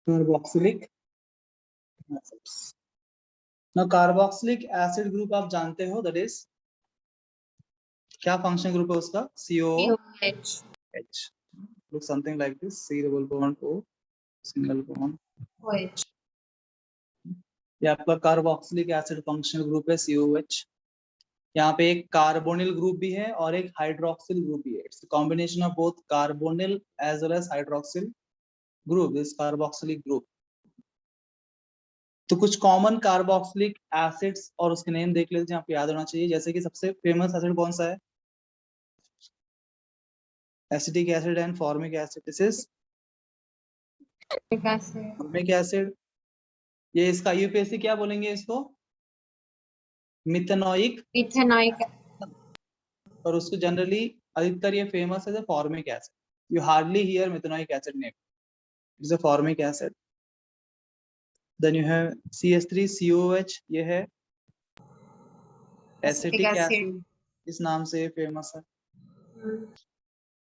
Carboxylic acids. ना carboxylic acid group आप जानते हो, दैट इज क्या फंक्शन ग्रुप है उसका? COH। Look something like this, C double bond O single bond OH। ये आपका कार्बोक्सिलिक एसिड फंक्शनल ग्रुप है COH। यहाँ पे एक कार्बोनिल ग्रुप भी है और एक हाइड्रोक्सिल ग्रुप भी है। It's combination of both carbonyl as well as hydroxyl group, this carboxylic group. तो कुछ कॉमन कार्बोक्सिलिक एसिड्स और उसके नेम देख लेते हैं, आपको याद होना चाहिए। जैसे कि सबसे फेमस एसिड कौन सा है? Acetic acid and formic acid. This is formic acid. ये इसका यूपीएससी क्या बोलेंगे इसको? मिथेनोइक। और उसको जनरली अधिकतर ये फेमस है formic acid. You hardly hear methanoic acid name, it's a formic acid. Then you have CH3COH, ये है एसिटिक एसिड, इस नाम से फेमस है।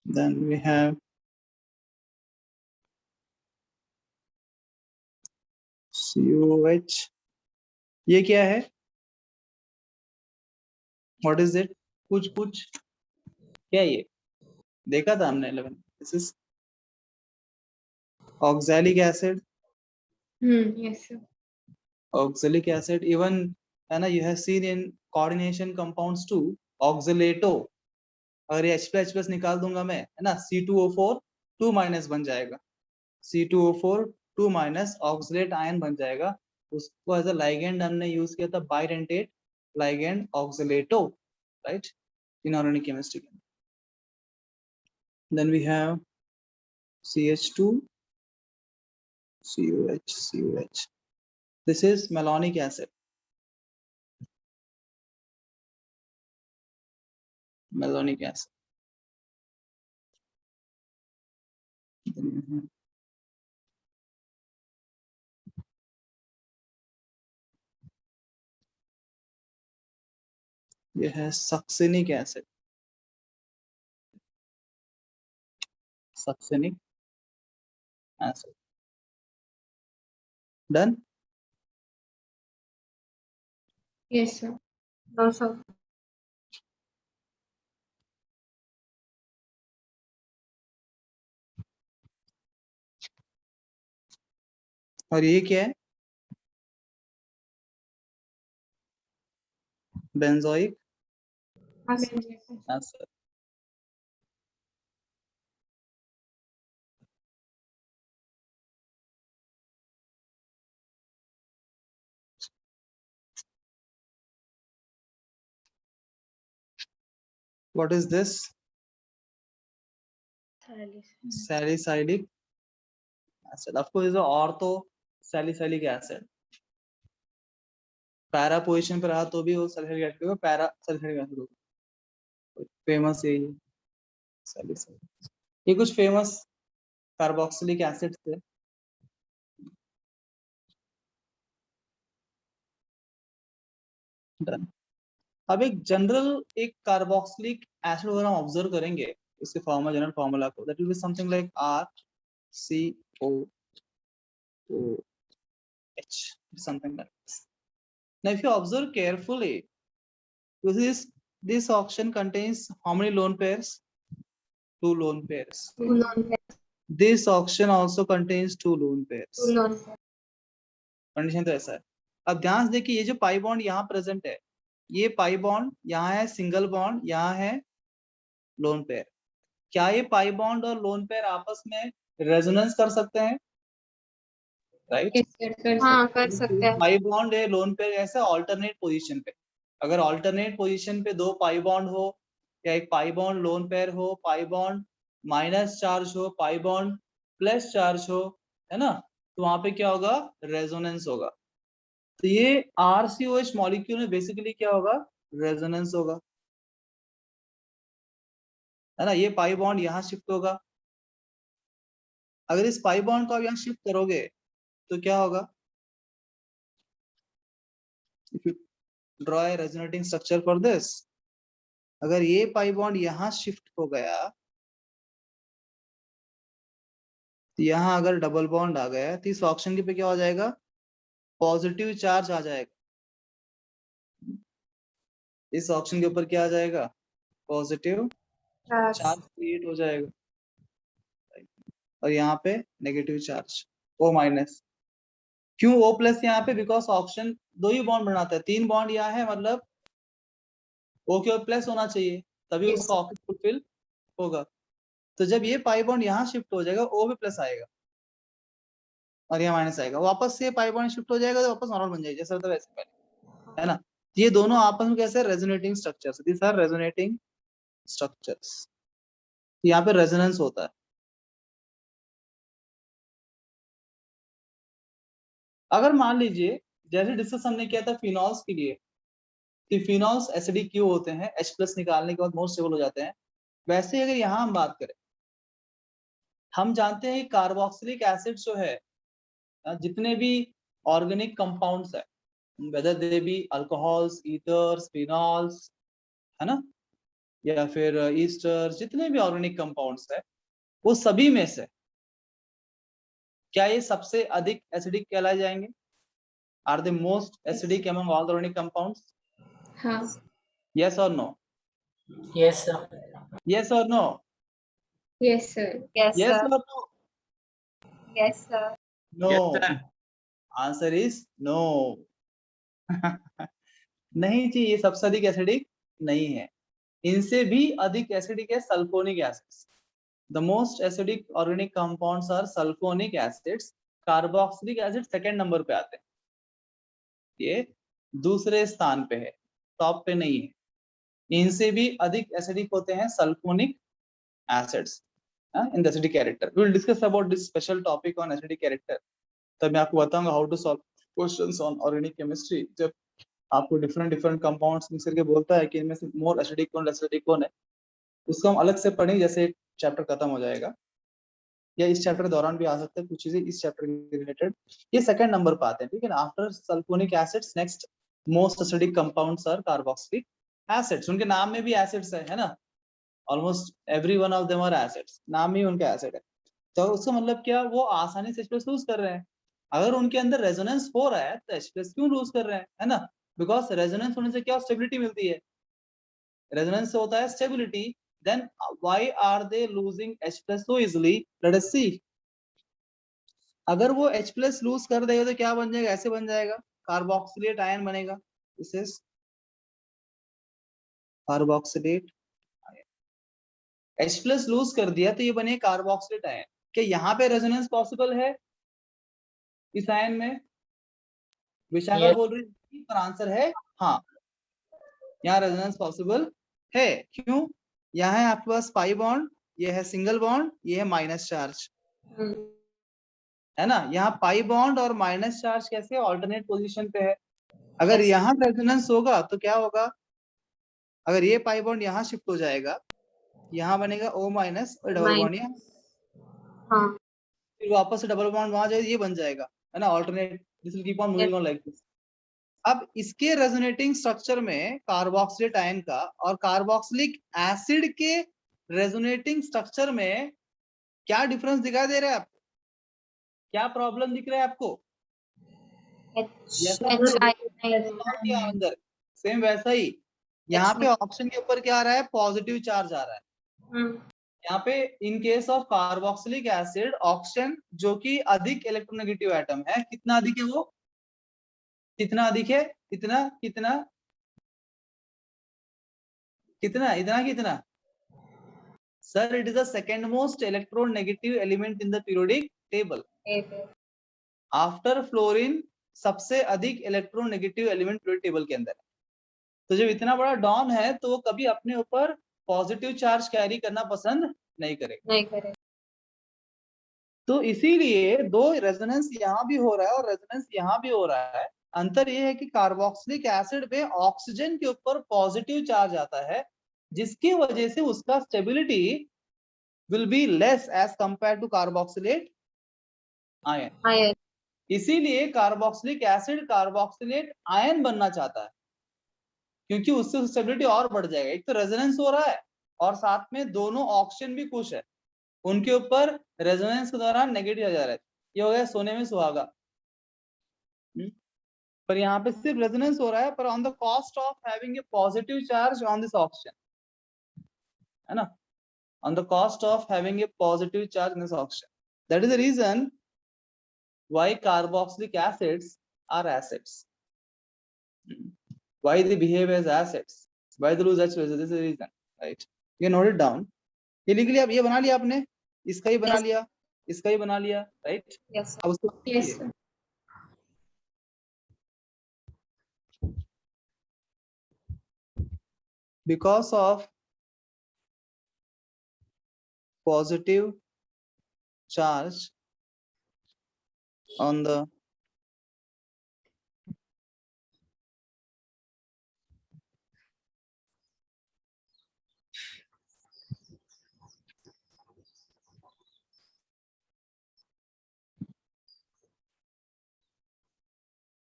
देन वी हैव COH, ये क्या है? What is it? कुछ क्या ये देखा था हमने 11। This is oxalic acid. Yes sir. Oxalic acid even है ना, you have seen in coordination compounds to oxalato. अगर ये H+H+ निकाल दूंगा मैं, है ना, C2O4 2- बन जाएगा। C2O4 2- ऑक्सलेट आयन बन जाएगा। उसको एज अ लाइगेंड हमने यूज किया था bidentate ligand oxalato, right, inorganic chemistry. Then we have CH2 COH। This is malonic acid. Malonic acid. ये है succinic acid. Succinic acid. Done? Yes sir. No sir. और ये क्या है? Benzoic acid. What is this? Salicylic acid. Of course, ortho salicylic acid. Para position पर रहा तो भी वो सल्फ्यूरिक एसिड होगा, पैरा सल्फ्यूरिक एसिड होगा। फेमस यही है सैलिसाइलिक। ये कुछ फेमस कार्बोक्सिलिक एसिड थे। डन। अब एक जनरल एक कार्बोक्सिलिक एसिड अगर हम ऑब्जर्व करेंगे इसके फॉर्मूला, जनरल फॉर्मूला को, that will be something like RCOOH, something like this. Now if you observe carefully, this option contains how many lone pairs? 2 lone pairs. This option also contains 2 lone pairs. Condition तो ऐसा है। अब ध्यान से देखिए, ये जो पाई बॉन्ड यहाँ प्रेजेंट है, ये पाई बॉन्ड यहाँ है, सिंगल बॉन्ड यहाँ है, लोन पेयर। क्या ये पाई बॉन्ड और लोन पेयर आपस में रेजोनेंस कर सकते हैं? राइट, हाँ कर सकते हैं। पाई बॉन्ड है, लोन पेयर ऐसे ऑल्टरनेट पोजीशन पे। अगर ऑल्टरनेट पोजीशन पे 2 पाई बॉन्ड हो, या एक पाई बॉन्ड लोन पेयर हो, पाई बॉन्ड माइनस चार्ज हो, पाई बॉन्ड प्लस चार्ज हो, है ना, तो वहां पे क्या होगा? रेजोनेंस होगा। तो ये RCOH मॉलिक्यूल में बेसिकली क्या होगा? रेजोनेंस होगा, है ना। ये पाई बॉन्ड यहाँ शिफ्ट होगा। अगर इस पाई बॉन्ड को आप यहाँ शिफ्ट करोगे तो क्या होगा? If you draw a resonating structure for this, अगर ये पाई बॉन्ड यहाँ शिफ्ट हो गया तो यहाँ अगर डबल बॉन्ड आ गया तो इस ऑक्सीजन के पे क्या हो जाएगा, पॉजिटिव चार्ज आ जाएगा। इस ऑक्सीजन के ऊपर क्या आ जाएगा, पॉजिटिव चार्ज क्रिएट हो जाएगा, और यहाँ पे नेगेटिव चार्ज O माइनस। क्यों O प्लस यहाँ पे, बिकॉज ऑक्सीजन 2 ही बॉन्ड बनाता है, 3 बॉन्ड यहाँ है, मतलब O के प्लस होना चाहिए तभी Yes. उसका ऑक्सीजन फुलफिल होगा। तो जब ये पाई बॉन्ड यहाँ शिफ्ट हो जाएगा O भी प्लस आएगा और यहाँ माइनस आएगा, वापस से पाई बॉन्ड शिफ्ट हो जाएगा तो वापस नॉर्मल बन जाएगा जैसा था वैसे पहले, है ना। ये दोनों आपस में कैसे resonating structures, this are resonating structures. यहाँ पे रेजोनेंस होता है। अगर मान लीजिए जैसे डिस्कस हमने किया था फिनॉल्स के लिए कि फिनॉल्स एसिडिक क्यों होते हैं, H+ निकालने के बाद मोर स्टेबल हो जाते हैं, वैसे अगर यहाँ हम बात करें, हम जानते हैं कार्बोक्सिलिक एसिड जो है, जितने भी ऑर्गेनिक कंपाउंड्स है, whether they B alcohols, ethers, phenols, है ना, या फिर ईस्टर्स, जितने भी ऑर्गेनिक कंपाउंड्स है, वो सभी में से क्या ये सबसे अधिक एसिडिक कहलाए जाएंगे? Are they most acidic among all the organic compounds? हाँ। Yes or no? Yes, sir. Yes or no? Yes, sir. Yes or no? Yes, sir. No. Yes, sir. Answer is no. नहीं जी, ये सबसे अधिक acidic नहीं है। इनसे भी अधिक एसिडिक है sulphonic acids. The most acidic organic compounds are sulfonic acids. Carboxylic acid second number पे आते हैं, ये दूसरे स्थान पे है, टॉप पे नहीं है। इनसे भी अधिक एसिडिक होते हैं sulphonic acids in the acidic character. We will discuss about this special topic on acidic character, तब मैं आपको बताऊंगा how to solve questions on organic chemistry. जब आपको डिफरेंट कंपाउंड्स मिक्स करके बोलता है कि इनमें से मोर एसिडिक कौन, एसिडिक कौन है, उसको हम अलग से पढ़ेंगे जैसे चैप्टर खत्म हो जाएगा, या इस चैप्टर के दौरान भी आ सकते हैं कुछ चीजें इस चैप्टर के रिलेटेड। ये सेकंड नंबर पे आते हैं, ठीक है ना। After sulphonic acids next most acidic compounds are carboxylic acids. उनके नाम में भी एसिड्स है ना, almost every one of them are acids, नाम ही उनका एसिड है। तो उसका मतलब क्या, वो आसानी से H+ लूज कर रहे हैं। अगर उनके अंदर रेजोनेंस हो रहा है तो H+ क्यों लूज कर रहे हैं, है ना, बिकॉज रेजोनेंस होने से क्या, स्टेबिलिटी मिलती है। रेजोनेंस से होता है stability, then why are they losing H+ so easily? Let us see. अगर वो H+ लूज कर देगा तो क्या बन जाएगा, ऐसे बन जाएगा, कार्बोक्सिलेट आयन बनेगा। This is carboxylate ion. H+ lose कर दिया तो ये बने कार्बोक्सिलेट आयन। क्या यहाँ पे रेजोनेंस पॉसिबल है इस आयन में? विशाखा Yes. बोल रही है पर आंसर है हाँ, यहाँ रेजोनेंस पॉसिबल है। क्यों? यहाँ है आपके पास पाई बॉन्ड, ये है सिंगल बॉन्ड, ये है माइनस चार्ज, है ना। यहाँ पाई बॉन्ड और माइनस चार्ज कैसे ऑल्टरनेट पोजीशन पे है। अगर Yes. यहाँ रेजोनेंस होगा तो क्या होगा, अगर ये पाई बॉन्ड यहाँ शिफ्ट हो जाएगा, यहाँ बनेगा O माइनस और डबल बॉन्ड यहाँ, हाँ। फिर वापस से डबल बॉन्ड वहां जाएगा, ये बन जाएगा, है ना, alternate, this will keep on moving on like this. अब इसके रेजोनेटिंग स्ट्रक्चर में कार्बोक्सिलेट आयन का और कार्बोक्सिलिक एसिड के रेजोनेटिंग स्ट्रक्चर में क्या डिफरेंस दिखाई दे रहा है आपको, क्या प्रॉब्लम दिख रहा है आपको? अंदर सेम वैसा ही, यहाँ पे ऑप्शन के ऊपर क्या आ रहा है, पॉजिटिव चार्ज आ रहा है। यहाँ पे in case of carboxylic acid oxygen जो कि अधिक इलेक्ट्रोनेगेटिव एटम है, कितना अधिक है वो, कितना अधिक है, कितना कितना कितना, इतना कितना sir, it is the second most electronegative element in the periodic table after fluorine. सबसे अधिक इलेक्ट्रोनेगेटिव एलिमेंट पीरियोडिक टेबल के अंदर है। तो जब इतना बड़ा डॉन है तो वो कभी अपने ऊपर पॉजिटिव चार्ज कैरी करना पसंद नहीं करेगा। तो इसीलिए दो रेजोनेंस यहाँ भी हो रहा है और रेजोनेंस यहाँ भी हो रहा है। अंतर ये है कि कार्बोक्सिलिक एसिड पे ऑक्सीजन के ऊपर पॉजिटिव चार्ज आता है, जिसकी वजह से उसका stability will be less as compare to carboxylate ion. इसीलिए कार्बोक्सिलिक एसिड कार्बोक्सिलेट आयन बनना चाहता है, क्योंकि उससे स्टेबिलिटी और बढ़ जाएगा। एक तो रेजोनेंस हो रहा है और साथ में दोनों ऑक्सीजन भी खुश है, उनके ऊपर रेजोनेंस के दौरान नेगेटिव आ जा रहा है। ये हो गया सोने में सुहागा। पर यहाँ पे सिर्फ रेजोनेंस हो रहा है, पर on the cost of having a positive charge on this oxygen, है ना, on the cost of having a positive charge in this oxygen. That is the reason why carboxylic acids are acids. Why they behave as acids? Why they lose H bases? This is the reason, right? You note it down. ये लिख लिया, ये बना लिया आपने, इसका ही बना लिया, इसका ही बना लिया, right? Yes, sir. अब उसको Yes, sir. because of positive charge on the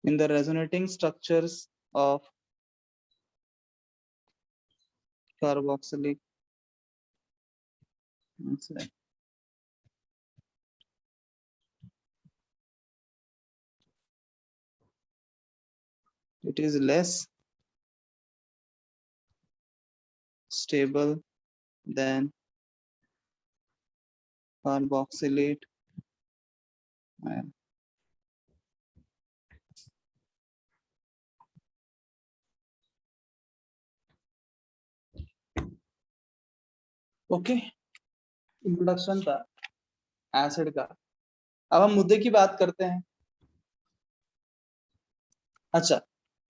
in the resonating structures of carboxylic acid. It is less stable than carboxylate ion. Okay, introduction था एसिड का। अब हम मुद्दे की बात करते हैं। अच्छा,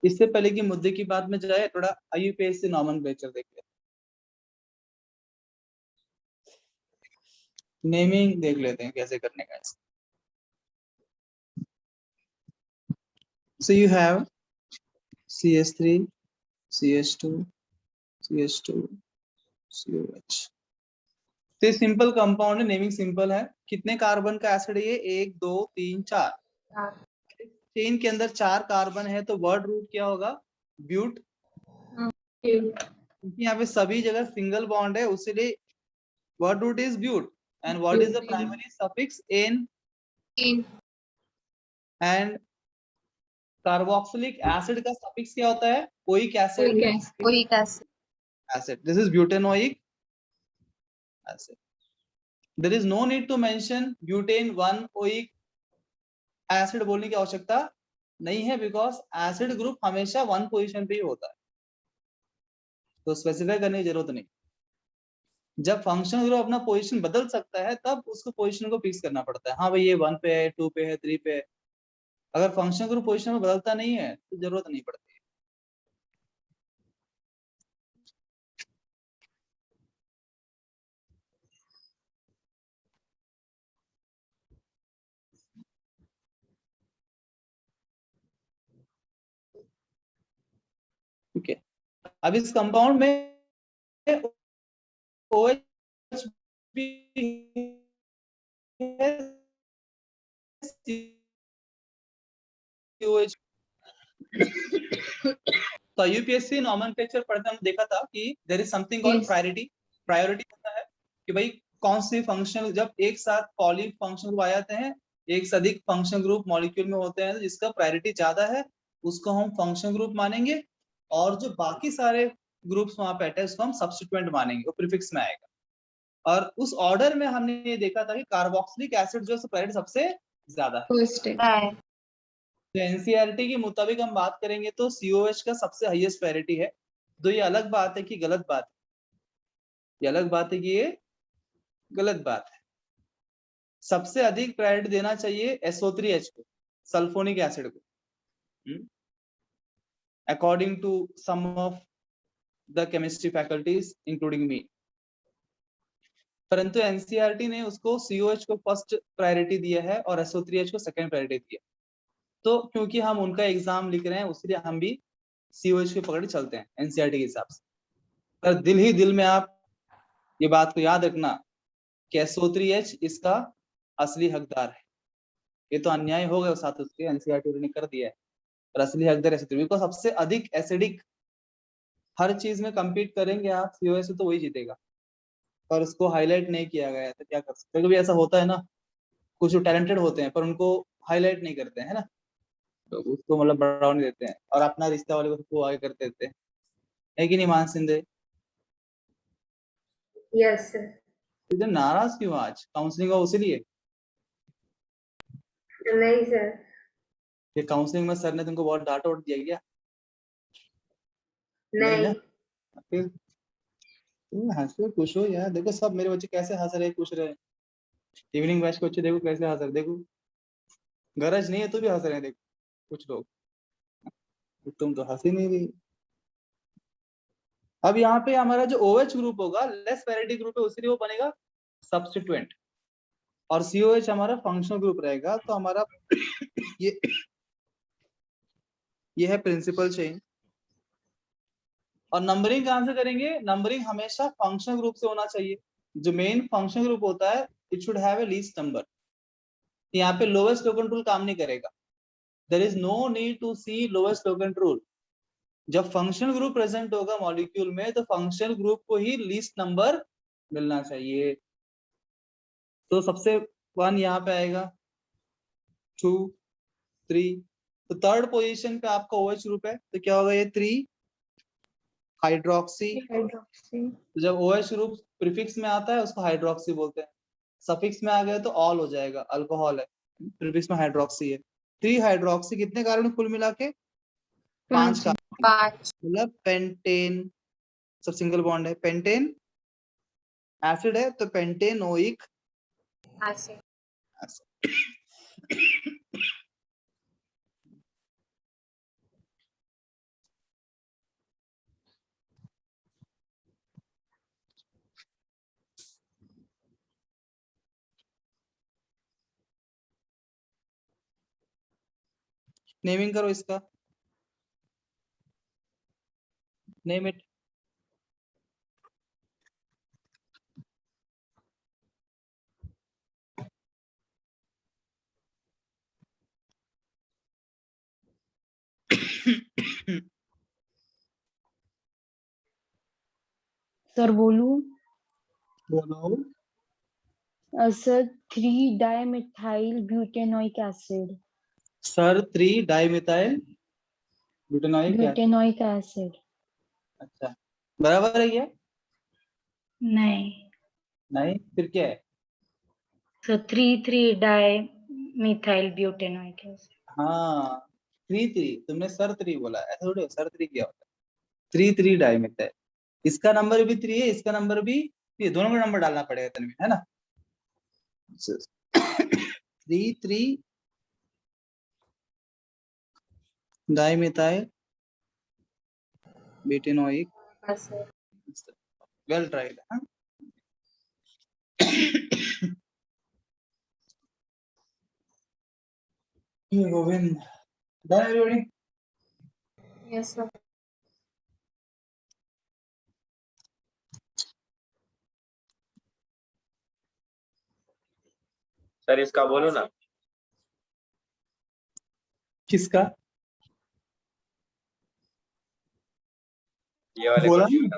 इससे पहले कि मुद्दे की बात में जाए, थोड़ा IUPAC नॉमेनक्लेचर देख लेते हैं, नेमिंग देख लेते हैं कैसे करने का। So you have CH3, CH2, CH2, COH। तो ये सिंपल कंपाउंड है, नेमिंग सिंपल है। कितने कार्बन का एसिड है ये? 1 2 3 4। चेन के अंदर 4 कार्बन है, तो वर्ड रूट क्या होगा? ब्यूट। क्योंकि यहाँ पे सभी जगह सिंगल बॉन्ड है, उसीलिए word root is but. And what is the primary suffix? Ane. And carboxylic acid का सफिक्स क्या होता है? Oic acid. Oic acid. Acid. This is butanoic acid. There is no need to mention butane 1 oic acid बोलने की आवश्यकता नहीं है, because acid group हमेशा 1 पोजीशन पे ही होता है, तो स्पेसिफाई करने की जरूरत नहीं। जब फंक्शन ग्रुप अपना पोजीशन बदल सकता है, तब उसको पोजीशन को फिक्स करना पड़ता है। हाँ भाई, ये 1 पे है, 2 पे है, 3 पे है। अगर फंक्शन ग्रुप पोजीशन में बदलता नहीं है तो जरूरत नहीं पड़ती। ठीक है, अब इस कंपाउंड में OH भी है, COH। तो यूपीएससी नॉमेनक्लेचर पढ़ते हम देखा था कि there is something called priority. Priority होता है कि भाई कौन सी फंक्शन, जब एक साथ पॉली फंक्शन ग्रुप आ जाते हैं, एक से अधिक फंक्शन ग्रुप मॉलिक्यूल में होते हैं, तो जिसका प्रायोरिटी ज्यादा है उसको हम फंक्शन ग्रुप मानेंगे, और जो बाकी सारे ग्रुप्स वहां पे है उसको हम सब्स्टिट्यूएंट मानेंगे, वो प्रीफिक्स में आएगा। और उस ऑर्डर में हमने ये देखा था कि कार्बोक्सिलिक एसिड जो प्रायोरिटी सबसे ज्यादा है। तो एनसीईआरटी के मुताबिक हम बात करेंगे तो COH का सबसे हाईएस्ट प्रायोरिटी है। तो ये अलग बात है कि गलत बात है, ये अलग बात है कि ये गलत बात है। सबसे अधिक प्रायोरिटी देना चाहिए SO3H को, सल्फोनिक एसिड को, according to some of the chemistry faculties including me. परंतु एनसीईआरटी ने उसको COH को फर्स्ट प्रायोरिटी दिया है और SO3H को सेकंड प्रायोरिटी दिया। तो क्योंकि हम उनका एग्जाम लिख रहे हैं, उसलिए हम भी COH की पकड़ चलते हैं एनसीईआरटी के हिसाब से। पर दिल ही दिल में आप ये बात को याद रखना कि SO3H इसका असली हकदार है। ये तो अन्याय हो गया साथ उसके, एनसीईआरटी ने कर दिया है, पर असली हकदार SO3 को सबसे अधिक एसिडिक। हर चीज में कम्पीट करेंगे आप COH से तो वही जीतेगा। पर उसको हाईलाइट नहीं किया गया है, तो क्या कर सकते हैं? कभी ऐसा होता है ना, कुछ टैलेंटेड होते हैं पर उनको हाईलाइट नहीं करते हैं, है ना, तो उसको मतलब बढ़ावा नहीं देते हैं और अपना रिश्ता वाले को आगे कर देते हैं, है कि नहीं मान सिंधे? Yes, sir. इधर नाराज क्यों आज? काउंसलिंग हुआ उसीलिए? नहीं सर। ये काउंसलिंग में सर ने तुमको बहुत डांट वाट दिया क्या? नहीं ना? नहीं। फिर तुम हंसो खुश हो यार, देखो सब मेरे बच्चे कैसे हंस रहे खुश रहे। इवनिंग बैच के बच्चे देखो कैसे हंस रहे, देखो गरज नहीं है तो भी हंस रहे हैं, देखो कुछ लोग, तुम तो हंस ही नहीं रही। अब यहाँ पे हमारा जो OH ग्रुप होगा, लेस पैरिटी ग्रुप है, उसी वो बनेगा सब्स्टिट्यूएंट, और COH हमारा फंक्शनल ग्रुप रहेगा। तो हमारा ये है प्रिंसिपल चेन। और नंबरिंग कहां से करेंगे? नंबरिंग हमेशा फंक्शनल ग्रुप से होना चाहिए। जो मेन फंक्शनल ग्रुप होता है, it should have a least number. यहाँ पे लोवेस्ट लोकेंट रूल काम नहीं करेगा। There is no need to see lowest locant rule. जब फंक्शनल ग्रुप प्रेजेंट होगा मॉलिक्यूल में, तो फंक्शनल ग्रुप को ही लीस्ट नंबर मिलना चाहिए। तो सबसे 1 यहाँ पे आएगा, 2, 3। तो थर्ड पोजीशन पे आपका OH ग्रुप है, तो क्या होगा? ये 3 हाइड्रोक्सी। हाइड्रोक्सी। तो जब OH ग्रुप प्रीफिक्स में आता है उसको हाइड्रोक्सी बोलते हैं, सफिक्स में आ गया तो ऑल हो जाएगा, अल्कोहल है, प्रीफिक्स में हाइड्रोक्सी है। 3 हाइड्रोक्सी कितने कार्बन कुल मिला के? 5 का, 5। मतलब पेंटेन। सब सिंगल बॉन्ड है, पेंटेन एसिड है तो पेंटेनोइक एसिड। नेमिंग करो इसका, नेम इट। सर बोलूं? बोलो। Sir 3 dimethyl butanoic acid. Sir 3 dimethyl butanoic acid. Butanoic acid. अच्छा, बराबर है क्या? नहीं नहीं, फिर क्या है? Sir 3 dimethyl butanoic acid. हाँ, 3 3, तुमने सर 3 बोला, ऐसा थोड़ी सर 3 क्या होता है? 3 3 डाइमिथाइल, इसका नंबर भी 3 है, इसका नंबर भी 3, दोनों का नंबर डालना पड़ेगा तनवीर, है ना? 3 3 डाइमिथाइल ब्यूटेनोइक, वेल ट्राइड। हाँ, Govind, done everybody? Yes sir. Sir इसका बोलो ना। किसका? ये वाले बोला क्वेश्चन ना,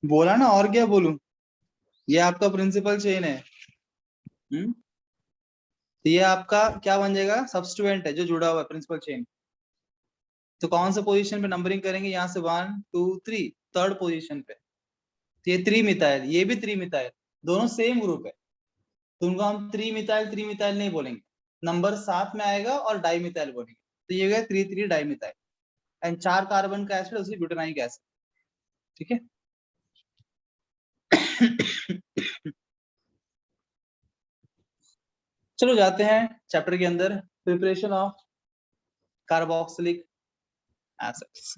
बोला ना, और क्या बोलूं? ये आपका प्रिंसिपल चेन है। तो ये आपका क्या बन जाएगा? सब्स्टिट्यूएंट है जो जुड़ा हुआ है प्रिंसिपल चेन। तो कौन सा पोजीशन पे नंबरिंग करेंगे? यहाँ से 1 2 3, थर्ड पोजीशन पे। तो ये 3 मिथाइल, ये भी 3 मिथाइल, दोनों सेम ग्रुप है, तो उनको हम 3 मिथाइल नहीं बोलेंगे, नंबर साथ में आएगा और डाई मिथाइल बोलेंगे। तो ये गया 3 3 डाई मिथाइल, एंड 4 कार्बन का एसिड उसी ब्यूटेनाइक एसिड। ठीक है। चलो जाते हैं चैप्टर के अंदर, preparation of carboxylic acids.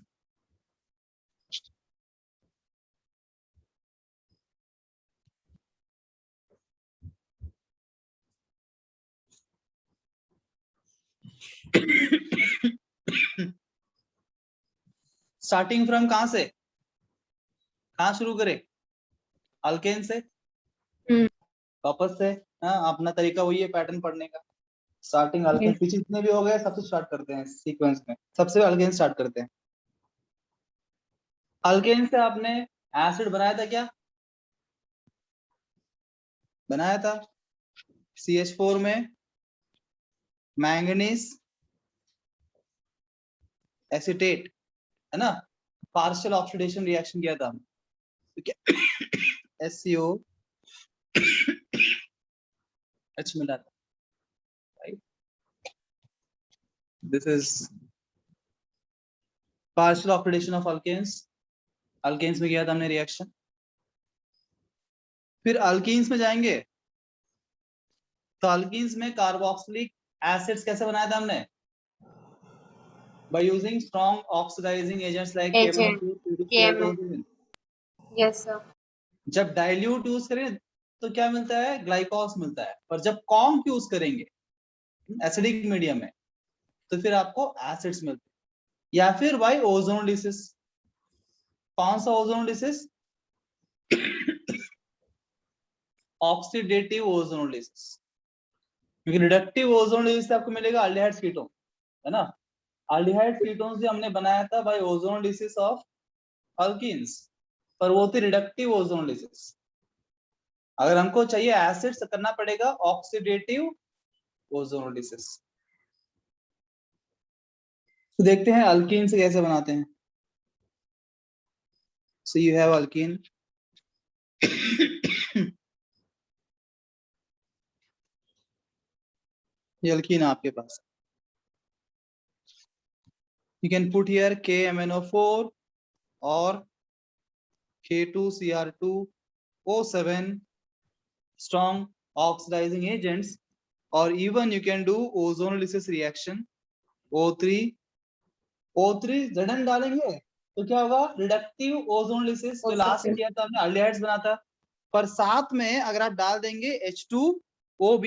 Starting from कहां से, कहां शुरू करें? अल्केन से, वापस से। हाँ, अपना तरीका वही है पैटर्न पढ़ने का। स्टार्टिंग अल्केन, पीछे जितने भी हो गए सबसे स्टार्ट करते हैं सीक्वेंस में, सबसे अल्केन स्टार्ट करते हैं। अल्केन से आपने एसिड बनाया था क्या? बनाया था। CH4 में मैंगनीज एसीटेट, है ना, पार्शियल ऑक्सीडेशन रिएक्शन किया था हमने, ठीक है। SCO H मिला था, right. This is partial oxidation of alkenes, alkenes में किया था हमने रिएक्शन। फिर अल्कीन्स में जाएंगे, तो अल्कीन्स में कार्बोक्सिलिक एसिड्स कैसे बनाया था हमने, by using strong oxidizing agents like Agent. KMnO2, KMnO. CH2। Yes, sir. जब डाइल्यूट यूज करें तो क्या मिलता है, ग्लाइकोस मिलता है, पर जब कॉम्प यूज करेंगे एसिडिक मीडियम में तो फिर आपको एसिड्स मिलते हैं। या फिर बाय ओजोनोलिसिस। कौन सा ओजोनोलिसिस, ऑक्सीडेटिव ओजोनोलिसिस, क्योंकि रिडक्टिव ओजोनोलिसिस से आपको मिलेगा अल्डिहाइड कीटोन, है ना। अल्डिहाइड कीटोन से हमने बनाया था बाय ओजोनोलिसिस ऑफ अल्कीन्स, पर वो थी रिडक्टिव ओजोनोलिसिस। अगर हमको चाहिए एसिड्स तो करना पड़ेगा ऑक्सीडेटिव ओजोनोलिसिस। तो देखते हैं अल्कीन से कैसे बनाते हैं। सो यू हैव अल्कीन, ये अल्कीन आपके पास, you can put here KMnO4 or K2Cr2O7 strong oxidizing agents, or even you can do ozonolysis reaction O3 Zn डालेंगे तो क्या होगा, रिडक्टिव ओजोनोलिसिस जो लास्ट किया था हमने, अल्डिहाइड्स बनाता, पर साथ में अगर आप डाल देंगे H2OB,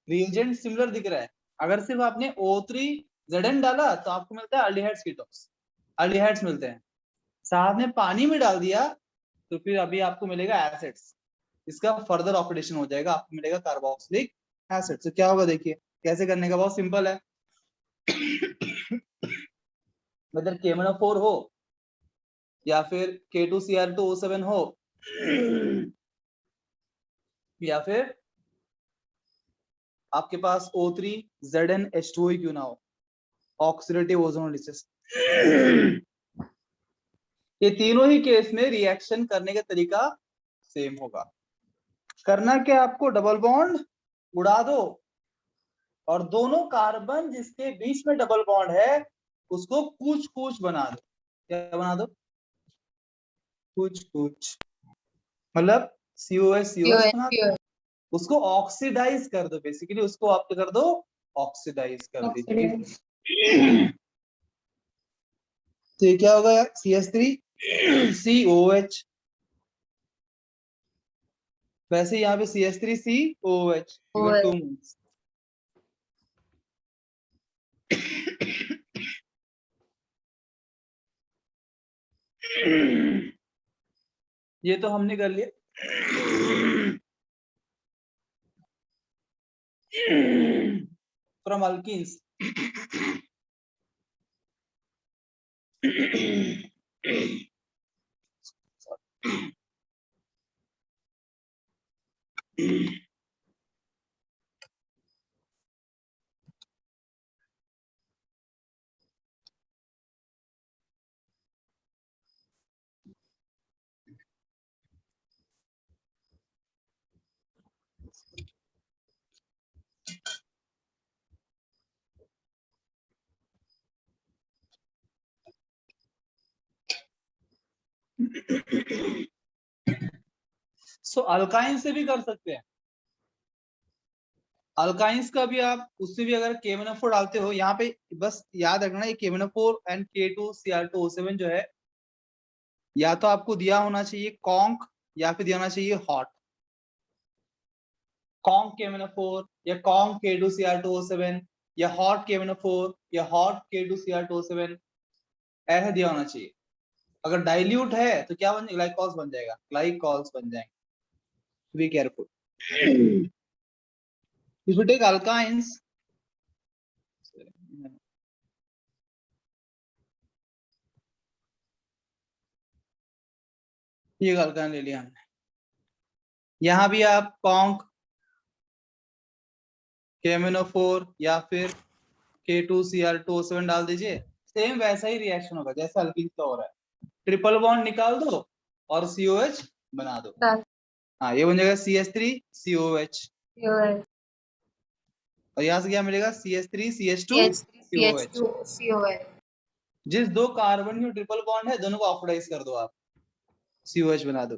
रिएजेंट सिमिलर दिख रहा है। अगर सिर्फ आपने O3 Zn डाला तो आपको मिलता है अल्डिहाइड्स कीटोन्स, अल्डिहाइड्स मिलते हैं। साथ में पानी में डाल दिया तो फिर अभी आपको मिलेगा एसिड्स, इसका फर्दर ऑक्सीडेशन हो जाएगा, आपको मिलेगा कार्बोक्सिलिक एसिड। तो क्या होगा देखिए कैसे करने का, बहुत सिंपल है। मतलब KMnO4 हो या फिर K2Cr2O7 हो या फिर आपके पास O3 Zn H2O ही क्यों ना हो, ऑक्सीडेटिव ओजोनोलिसिस, ये तीनों ही केस में रिएक्शन करने का तरीका सेम होगा। करना क्या आपको, डबल बॉन्ड उड़ा दो और दोनों कार्बन जिसके बीच में डबल बॉन्ड है उसको कूच कूच बना दो। क्या बना दो, कूच कूच, मतलब COH बना दो, उसको ऑक्सीडाइज कर दो, बेसिकली उसको आप क्या कर दो, ऑक्सीडाइज कर दीजिए। तो ये क्या होगा, CH3COH, वैसे यहाँ पे CH3COH, टू मोल्स। ये तो हमने कर लिया। फ्रॉम अल्कीन्स, सो अल्काइन से भी कर सकते हैं। अल्काइंस का भी आप उससे भी अगर KMnO4 डालते हो, यहाँ पे बस याद रखना ये KMnO4 एंड K2Cr2O7 जो है, या तो आपको दिया होना चाहिए कॉन्क या फिर दिया होना चाहिए हॉट। कॉन्क KMnO4 या कॉन्क K2Cr2O7 या हॉट KMnO4 या हॉट K2Cr2O7 ऐसा दिया होना चाहिए। अगर डाइल्यूट है तो क्या बन जाएगा, ग्लाइकॉल्स बन जाएगा, ग्लाइकॉल्स बन जाएंगे। Be careful. If you take alkynes, ये अल्काइन ले लिया हमने, यहाँ भी आप कॉन्क KMnO4 या फिर K2Cr2O7 डाल दीजिए, सेम वैसा ही रिएक्शन होगा जैसा अल्कीन का हो रहा है। ट्रिपल बॉन्ड निकाल दो और COH बना दो। डाल हाँ, ये बन जाएगा CH3COH COH और यहाँ से क्या मिलेगा CH3CH2COH। CH2COH जिस दो कार्बन की ट्रिपल बॉन्ड है दोनों को ऑक्सीडाइज कर दो आप, COH बना दो।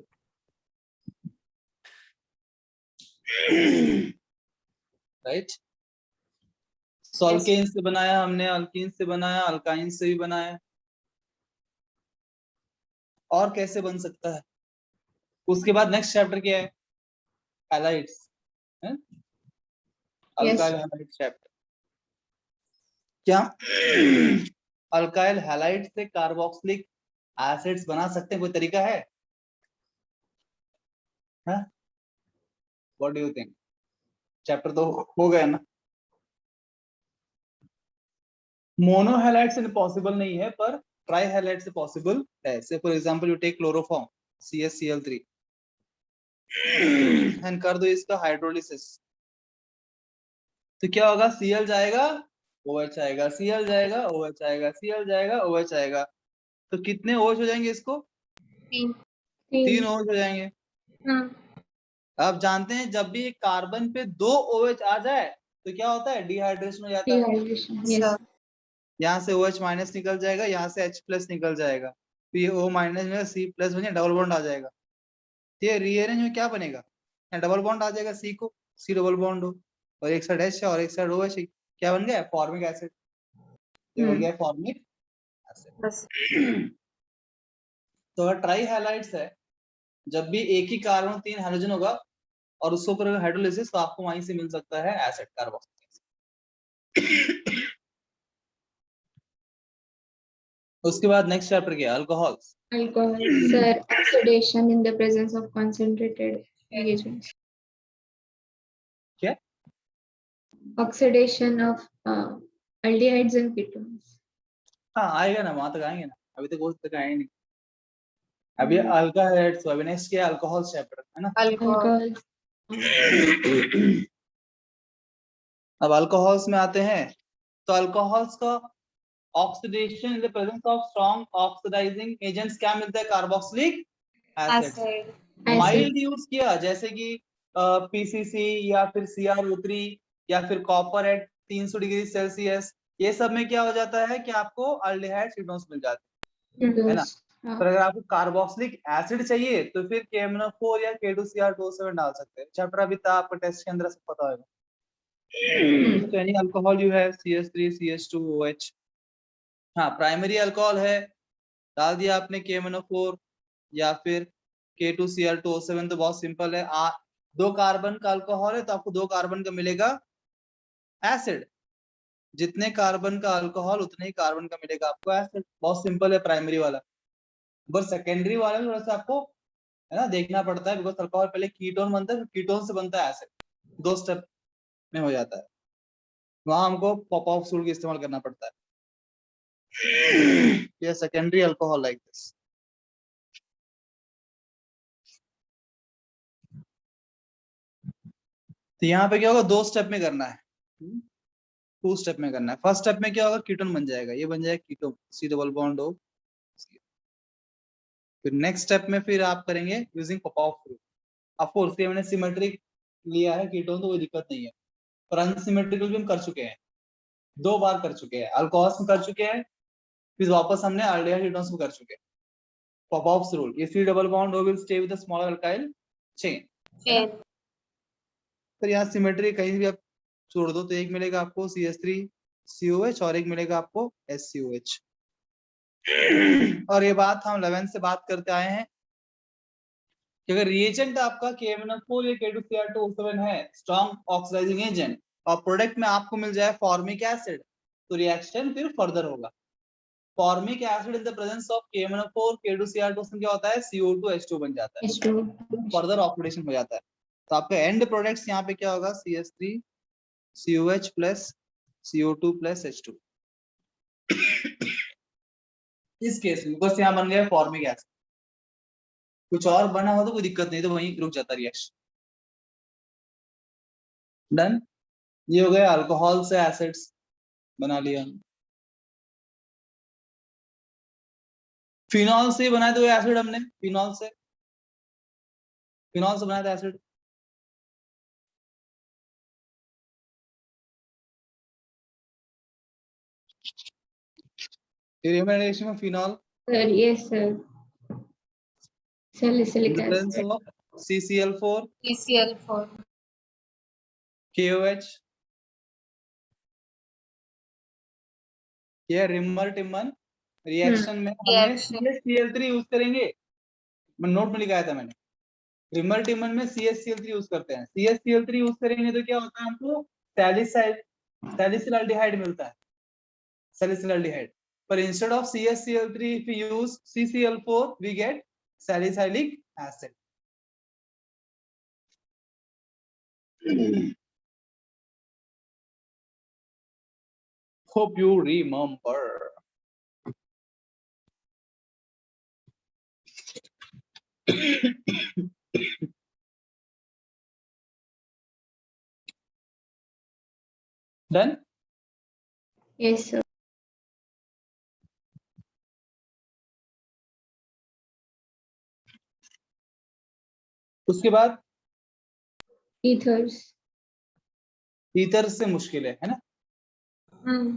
राइट, सॉल्केन से बनाया हमने, अल्कीन से बनाया, अल्काइन से भी बनाया, और कैसे बन सकता है। उसके बाद नेक्स्ट चैप्टर क्या है, हैलाइड्स, अल्काइल हैलाइड चैप्टर। क्या अल्काइल हैलाइड से कार्बोक्सिलिक एसिड्स बना सकते हैं, कोई तरीका है? What do you think? Chapter तो हो गया ना। मोनो हैलाइड से पॉसिबल नहीं है, पर ट्राई हैलाइड से पॉसिबल है। Say for example you take chloroform CaCl3 and कर दो इसका हाइड्रोलिसिस, तो क्या होगा, Cl जाएगा OH आएगा, Cl जाएगा OH आएगा, Cl जाएगा OH आएगा, तो कितने OH हो जाएंगे इसको? 3 OH हो जाएंगे। आप जानते हैं जब भी एक कार्बन पे 2 OH आ जाए तो क्या होता है, डिहाइड्रेशन हो जाता है। यहाँ से OH माइनस निकल जाएगा, यहाँ से H+ निकल जाएगा, तो ये O माइनस में C+ बने, डबल बॉन्ड आ जाएगा। ये रीअरेंज में क्या बनेगा, डबल बॉन्ड आ जाएगा, C को C डबल बॉन्ड हो, और एक साइड H है और एक साइड OH है, क्या बन गया, फॉर्मिक एसिड। ये बन गया फॉर्मिक एसिड। तो अगर ट्राई हैलाइड्स है, जब भी एक ही कार्बन 3 हाइड्रोजन होगा और उसके ऊपर हाइड्रोलिसिस, तो आपको वहीं से मिल सकता है एसिड, कार्बोक्सिलिक एसिड। उसके बाद नेक्स्ट चैप्टर क्या है, alcohols. Alcohol, sir, oxidation in the presence of concentrated reagents. क्या? Oxidation of aldehydes and ketones. हाँ आएगा ना, वहां तक आएंगे ना, अभी तक वो तक आए नहीं। अभी अल्कोहल्स, अभी नेक्स्ट क्या है, अल्कोहल्स चैप्टर है ना। Alcohol. अब अल्कोहल्स में आते हैं, तो अल्कोहल्स का oxidation in the presence of strong oxidising agents क्या मिलता है, कार्बोक्सिलिक एसिड। माइल्ड यूज किया जैसे कि PCC या फिर CrO3 या फिर कॉपर एट 300 डिग्री सेल्सियस, ये सब में क्या हो जाता है कि आपको अल्डिहाइड कीटोन्स मिल जाते हैं, है ना। पर अगर आपको कार्बोक्सिलिक एसिड चाहिए तो फिर KMnO4 या K2Cr2O7 डाल सकते हैं। चैप्टर अभी तक आपको टेस्ट के अंदर सब पता होगा। तो any alcohol you have CH3 CH2OH, हाँ प्राइमरी अल्कोहल है, डाल दिया आपने KMnO4 या फिर K2Cr2O7, तो बहुत सिंपल है। 2 कार्बन का अल्कोहल है तो आपको 2 कार्बन का मिलेगा एसिड, जितने कार्बन का अल्कोहल उतने ही कार्बन का मिलेगा आपको एसिड। बहुत सिंपल है प्राइमरी वाला। बस सेकेंडरी वाला थोड़ा सा आपको है ना देखना पड़ता है, बिकॉज अल्कोहल पहले कीटोन बनता है, कीटोन से बनता है एसिड, 2 स्टेप में हो जाता है, वहां हमको पॉप ऑफ सूट का इस्तेमाल करना पड़ता है। ये सेकेंडरी अल्कोहल लाइक दिस। तो यहाँ पे क्या होगा, 2 स्टेप में करना है, 2 स्टेप में करना है। फर्स्ट स्टेप में क्या होगा, कीटोन बन जाएगा, ये बन जाएगा ketone, C double bond O। फिर नेक्स्ट स्टेप में फिर आप करेंगे using pop rule. Of course ये मैंने सिमेट्रिक लिया है कीटोन, तो कोई दिक्कत नहीं है, पर अनसिमेट्रिकल भी हम कर चुके हैं, 2 बार कर चुके हैं, अल्कोहल्स में कर चुके हैं, फिर वापस हमने अल्डिहाइड कीटोन्स में कर चुके हैं। पॉप रूल, ये C double bond O will stay with the smaller alkyl chain. फिर यहाँ सिमेट्री कहीं भी आप छोड़ दो तो एक मिलेगा आपको CH3COH और एक मिलेगा आपको SCOH। और ये बात हम 11 से बात करते आए हैं कि अगर रिएजेंट आपका KMnO4 या K2Cr2O7 है, स्ट्रॉन्ग ऑक्सीडाइजिंग एजेंट, और प्रोडक्ट में आपको मिल जाए फॉर्मिक एसिड, तो रिएक्शन फिर फर्दर होगा। Formic acid in the presence of KMnO4 K2Cr2O7 क्या होता है, CO2H2 बन जाता है, फर्दर ऑक्सीडेशन हो जाता है। तो आपका एंड प्रोडक्ट्स यहाँ पे क्या होगा, CH3COH plus CO2 plus H2। इस केस में बस यहाँ बन गया फॉर्मिक एसिड, कुछ और बना हो तो कोई दिक्कत नहीं, तो वहीं रुक जाता रिएक्शन। डन। ये हो गया अल्कोहल से एसिड्स बना लिया। फिनॉल से बनाए तो एसिड हमने, फिनॉल से बनाया था एसिड। रिएक्शन में phenol Sir, yes, sir. Salicylic presence acid. of CCl4 CCl4. KOH, ये रिमर टिमन रिएक्शन में हमने Reaction. CH-Cl3 यूज करेंगे। मैं नोट में लिखाया था मैंने, रिमर टिमन में CH-Cl3 यूज करते हैं। CH-Cl3 यूज करेंगे तो क्या होता है, हमको सैलिसिलडिहाइड मिलता है, सैलिसिलडिहाइड। पर instead of CH-Cl3 if we use CCl4 we get salicylic acid. Hope you remember. Done? Yes, sir. उसके बाद Ethers. ईथर से मुश्किल है ना,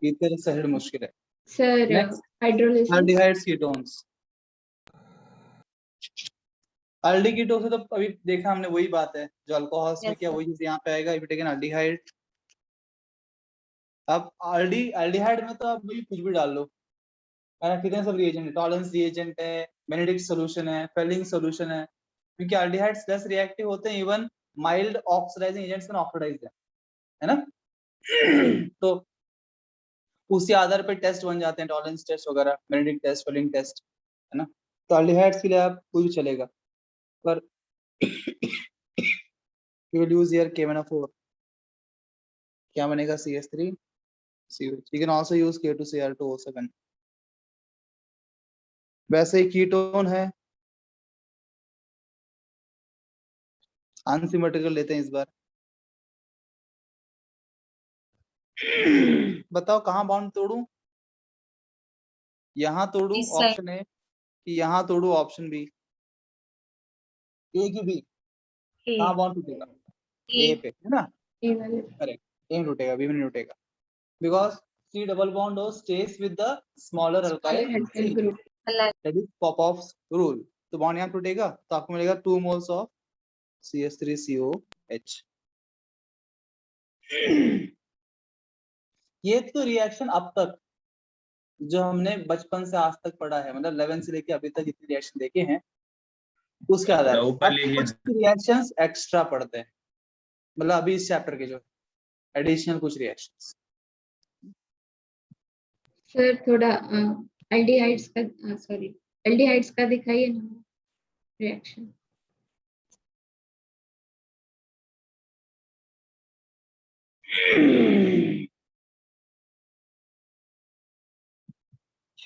ईथर से मुश्किल है। Sir, Next. hydrolysis. Aldehydes ketones. Aldi ketone से तो अभी देखा हमने, वही बात है जो अल्कोहल्स में Yes, किया, sir. वही चीज यहाँ पे आएगा। इफ टेकन एल्डिहाइड, अब एल्डिहाइड में तो आप वही कुछ भी डाल लो, कितने सब रिएजेंट है, टॉलरेंस रिएजेंट है, बेनेडिक्ट सॉल्यूशन है, फेलिंग सॉल्यूशन है, क्योंकि एल्डिहाइड्स लेस रिएक्टिव होते हैं, even mild oxidising agents can oxidise है ना। तो उसी आधार पे टेस्ट बन जाते हैं, टॉलरेंस टेस्ट वगैरह, बेनेडिक्ट टेस्ट, फेलिंग टेस्ट, है ना। तो एल्डिहाइड्स के लिए आप कोई भी चलेगा, पर you will use here K1O4, क्या बनेगा CH3 CH. You can also use K2Cl2O7। वैसे ही कीटोन है, अनसिमेट्रिकल लेते हैं इस बार। बताओ कहाँ बॉन्ड तोड़ू, यहाँ तोड़ू इस side. ऑप्शन ए, कि यहाँ तोड़ू ऑप्शन बी, ए की बी, कहाँ बॉन्ड टूटेगा, ए पे है ना, A वाले. करेक्ट, ए में टूटेगा, बी में नहीं टूटेगा, because C double bond O stays with the smaller alkyl Alkyl group. that is Popoff's rule। तो बॉन्ड यहाँ टूटेगा तो आपको मिलेगा 2 moles of CH3COH। ये तो रिएक्शन अब तक जो हमने बचपन से आज तक पढ़ा है, मतलब 11 से लेके अभी तक जितने रिएक्शन देखे हैं उसके आधार पर कुछ रिएक्शंस एक्स्ट्रा पढ़ते हैं, मतलब अभी इस चैप्टर के जो एडिशनल कुछ रिएक्शंस। सर थोड़ा एल्डिहाइड्स का, सॉरी, एल्डिहाइड्स का दिखाइए ना reaction.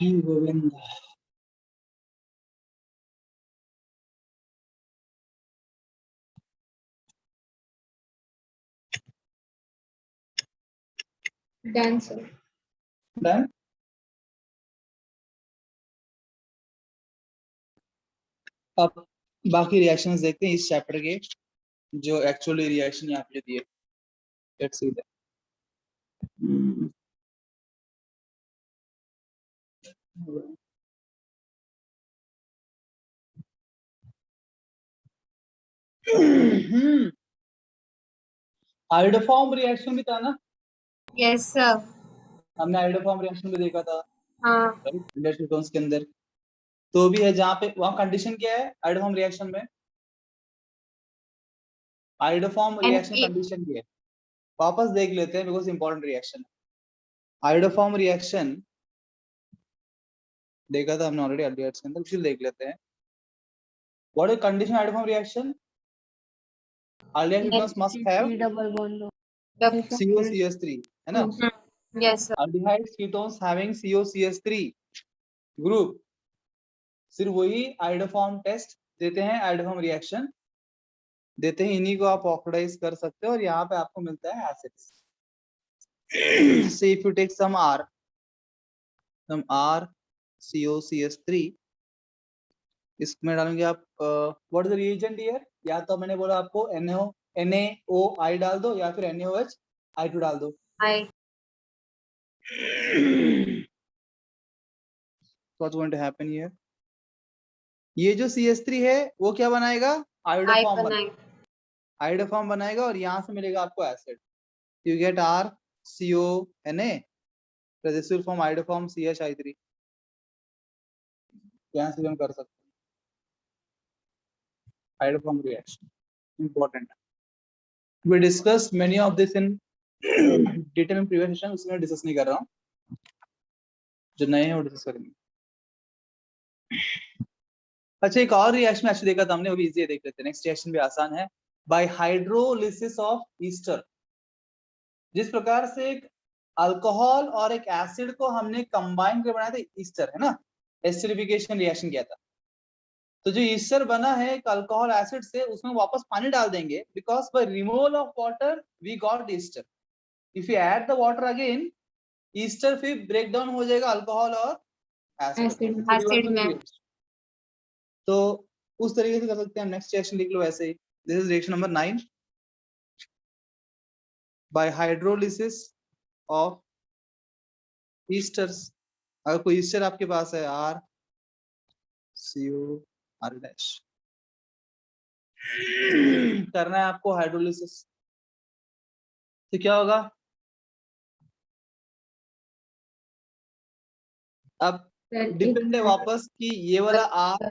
Govind, done sir. Done. अब बाकी रिएक्शंस देखते हैं इस चैप्टर के, जो एक्चुअली रिएक्शन यहाँ पे दिए। Let's see that. Iodoform reaction भी था ना, Yes, sir. हमने आयोडोफॉर्म रिएक्शन भी देखा था हाँ. कीटोन्स के अंदर, तो भी है जहाँ पे वहाँ कंडीशन क्या है आयोडोफॉर्म रिएक्शन में, आयोडोफॉर्म रिएक्शन कंडीशन की है, वापस देख लेते हैं because important reaction. Iodoform reaction देखा था हमने ऑलरेडी एल्डिहाइड्स के अंदर, फिर देख लेते हैं what is condition iodoform reaction. Aldehyde ketones must have double bond COCH3 है ना। Yes, sir. Aldehyde ketones having COCH3 group, सिर्फ वही आयोडोफॉर्म टेस्ट देते हैं, आयोडोफॉर्म रिएक्शन देते हैं, इन्हीं को आप ऑक्सीडाइज कर सकते हो और यहाँ पे आपको मिलता है acids. See if you take some R COCS3, इसमें डालेंगे आप what is the reagent here, या तो मैंने बोला आपको NaOI डाल दो या फिर NaOH I2 डाल दो। I. What's going to happen here? ये जो CS3 है वो क्या बनाएगा, आयोडोफॉर्म I बनाएगा, आयोडोफॉर्म बनाएगा और यहाँ से मिलेगा आपको acid. You get RCONA, this will form iodoform CH3। यहाँ से हम कर सकते हैं iodoform reaction, important. We discussed many of this in detail in previous session, उसमें डिस्कस नहीं कर रहा हूँ, जो नए हैं वो डिस्कस करेंगे। अच्छा, एक और रिएक्शन अच्छी देखा था हमने, वो भी इजी है, देख लेते हैं। नेक्स्ट रिएक्शन भी आसान है, बाय हाइड्रोलिसिस ऑफ ईस्टर। जिस प्रकार से एक अल्कोहल और एक एसिड को हमने कंबाइन कर बनाया था, ईस्टर है ना, एसिडिफिकेशन रिएक्शन किया था, तो जो ईस्टर बना है एक अल्कोहल एसिड से, उसमें वापस पानी डाल देंगे, because by removal of water we got ester. If you add the water again, ester फिर ब्रेक डाउन हो जाएगा अल्कोहल और एसिड में। तो उस तरीके से कर सकते हैं हम। नेक्स्ट रिएक्शन लिख लो ऐसे ही, this is reaction number 9, by hydrolysis of esters. अगर कोई ईस्टर आपके पास है RCOR-, करना है आपको हाइड्रोलिसिस, तो क्या होगा, अब डिपेंड है वापस कि ये वाला R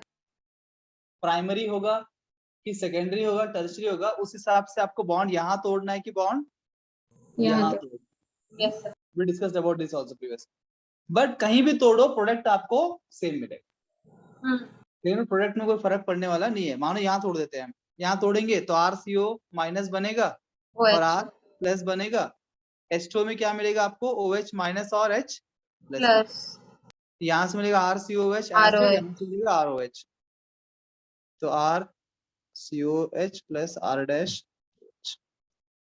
प्राइमरी होगा कि सेकेंडरी होगा, टर्शियरी होगा, उस हिसाब से आपको बॉन्ड यहाँ तोड़ना है कि बॉन्ड यहाँ तोड़ना। Yes sir. We discussed about this also previously. But कहीं भी तोड़ो प्रोडक्ट आपको सेम मिलेगा, लेकिन प्रोडक्ट में कोई फर्क पड़ने वाला नहीं है। मानो यहाँ तोड़ देते हैं हम, यहाँ तोड़ेंगे तो RCO- बनेगा और R+ बनेगा। H2O में क्या मिलेगा आपको, OH- और H+। Plus यहाँ से मिलेगा RCOH एसिड, यहाँ से मिलेगा ROH, तो RCOH plus R'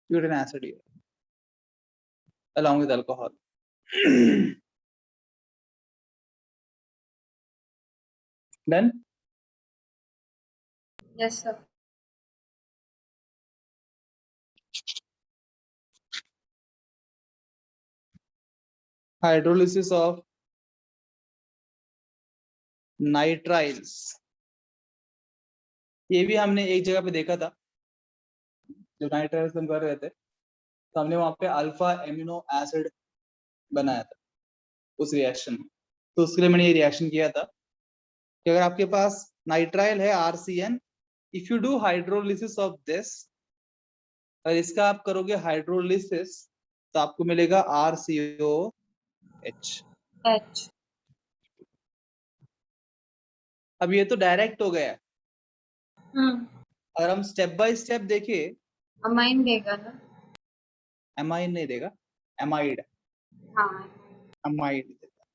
you get an acid here along with alcohol. Then yes sir. hydrolysis of nitriles, ये भी हमने एक जगह पे देखा था, जब नाइट्राइल्स हम कर रहे थे तो हमने वहां पे अल्फा एमिनो एसिड बनाया था उस रिएक्शन में। तो उसके लिए मैंने ये रिएक्शन किया था कि अगर आपके पास नाइट्राइल है RCN, if you do hydrolysis of this, और इसका आप करोगे हाइड्रोलिसिस, तो आपको मिलेगा RCOH। अब ये तो डायरेक्ट हो गया, अगर हम स्टेप बाय स्टेप देखें, अमाइन देगा ना, एमाइन नहीं देगा, एमाइड, हाँ अमाइड देगा।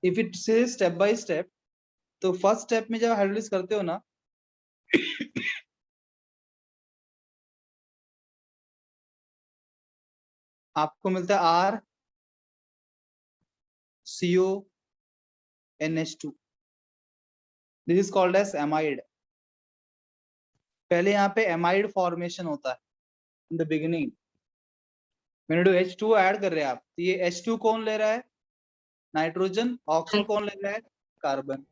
इफ इट से स्टेप बाय स्टेप, तो फर्स्ट स्टेप में जब हाइड्रोलिसिस करते हो ना, आपको मिलता है RCONH2, this is called as amide. पहले यहाँ पे एमाइड फॉर्मेशन होता है इन द बिगिनिंग, मैंने H2 ऐड कर रहे हैं आप, तो ये H2 कौन ले रहा है, नाइट्रोजन, ऑक्सीजन कौन ले रहा है, कार्बन।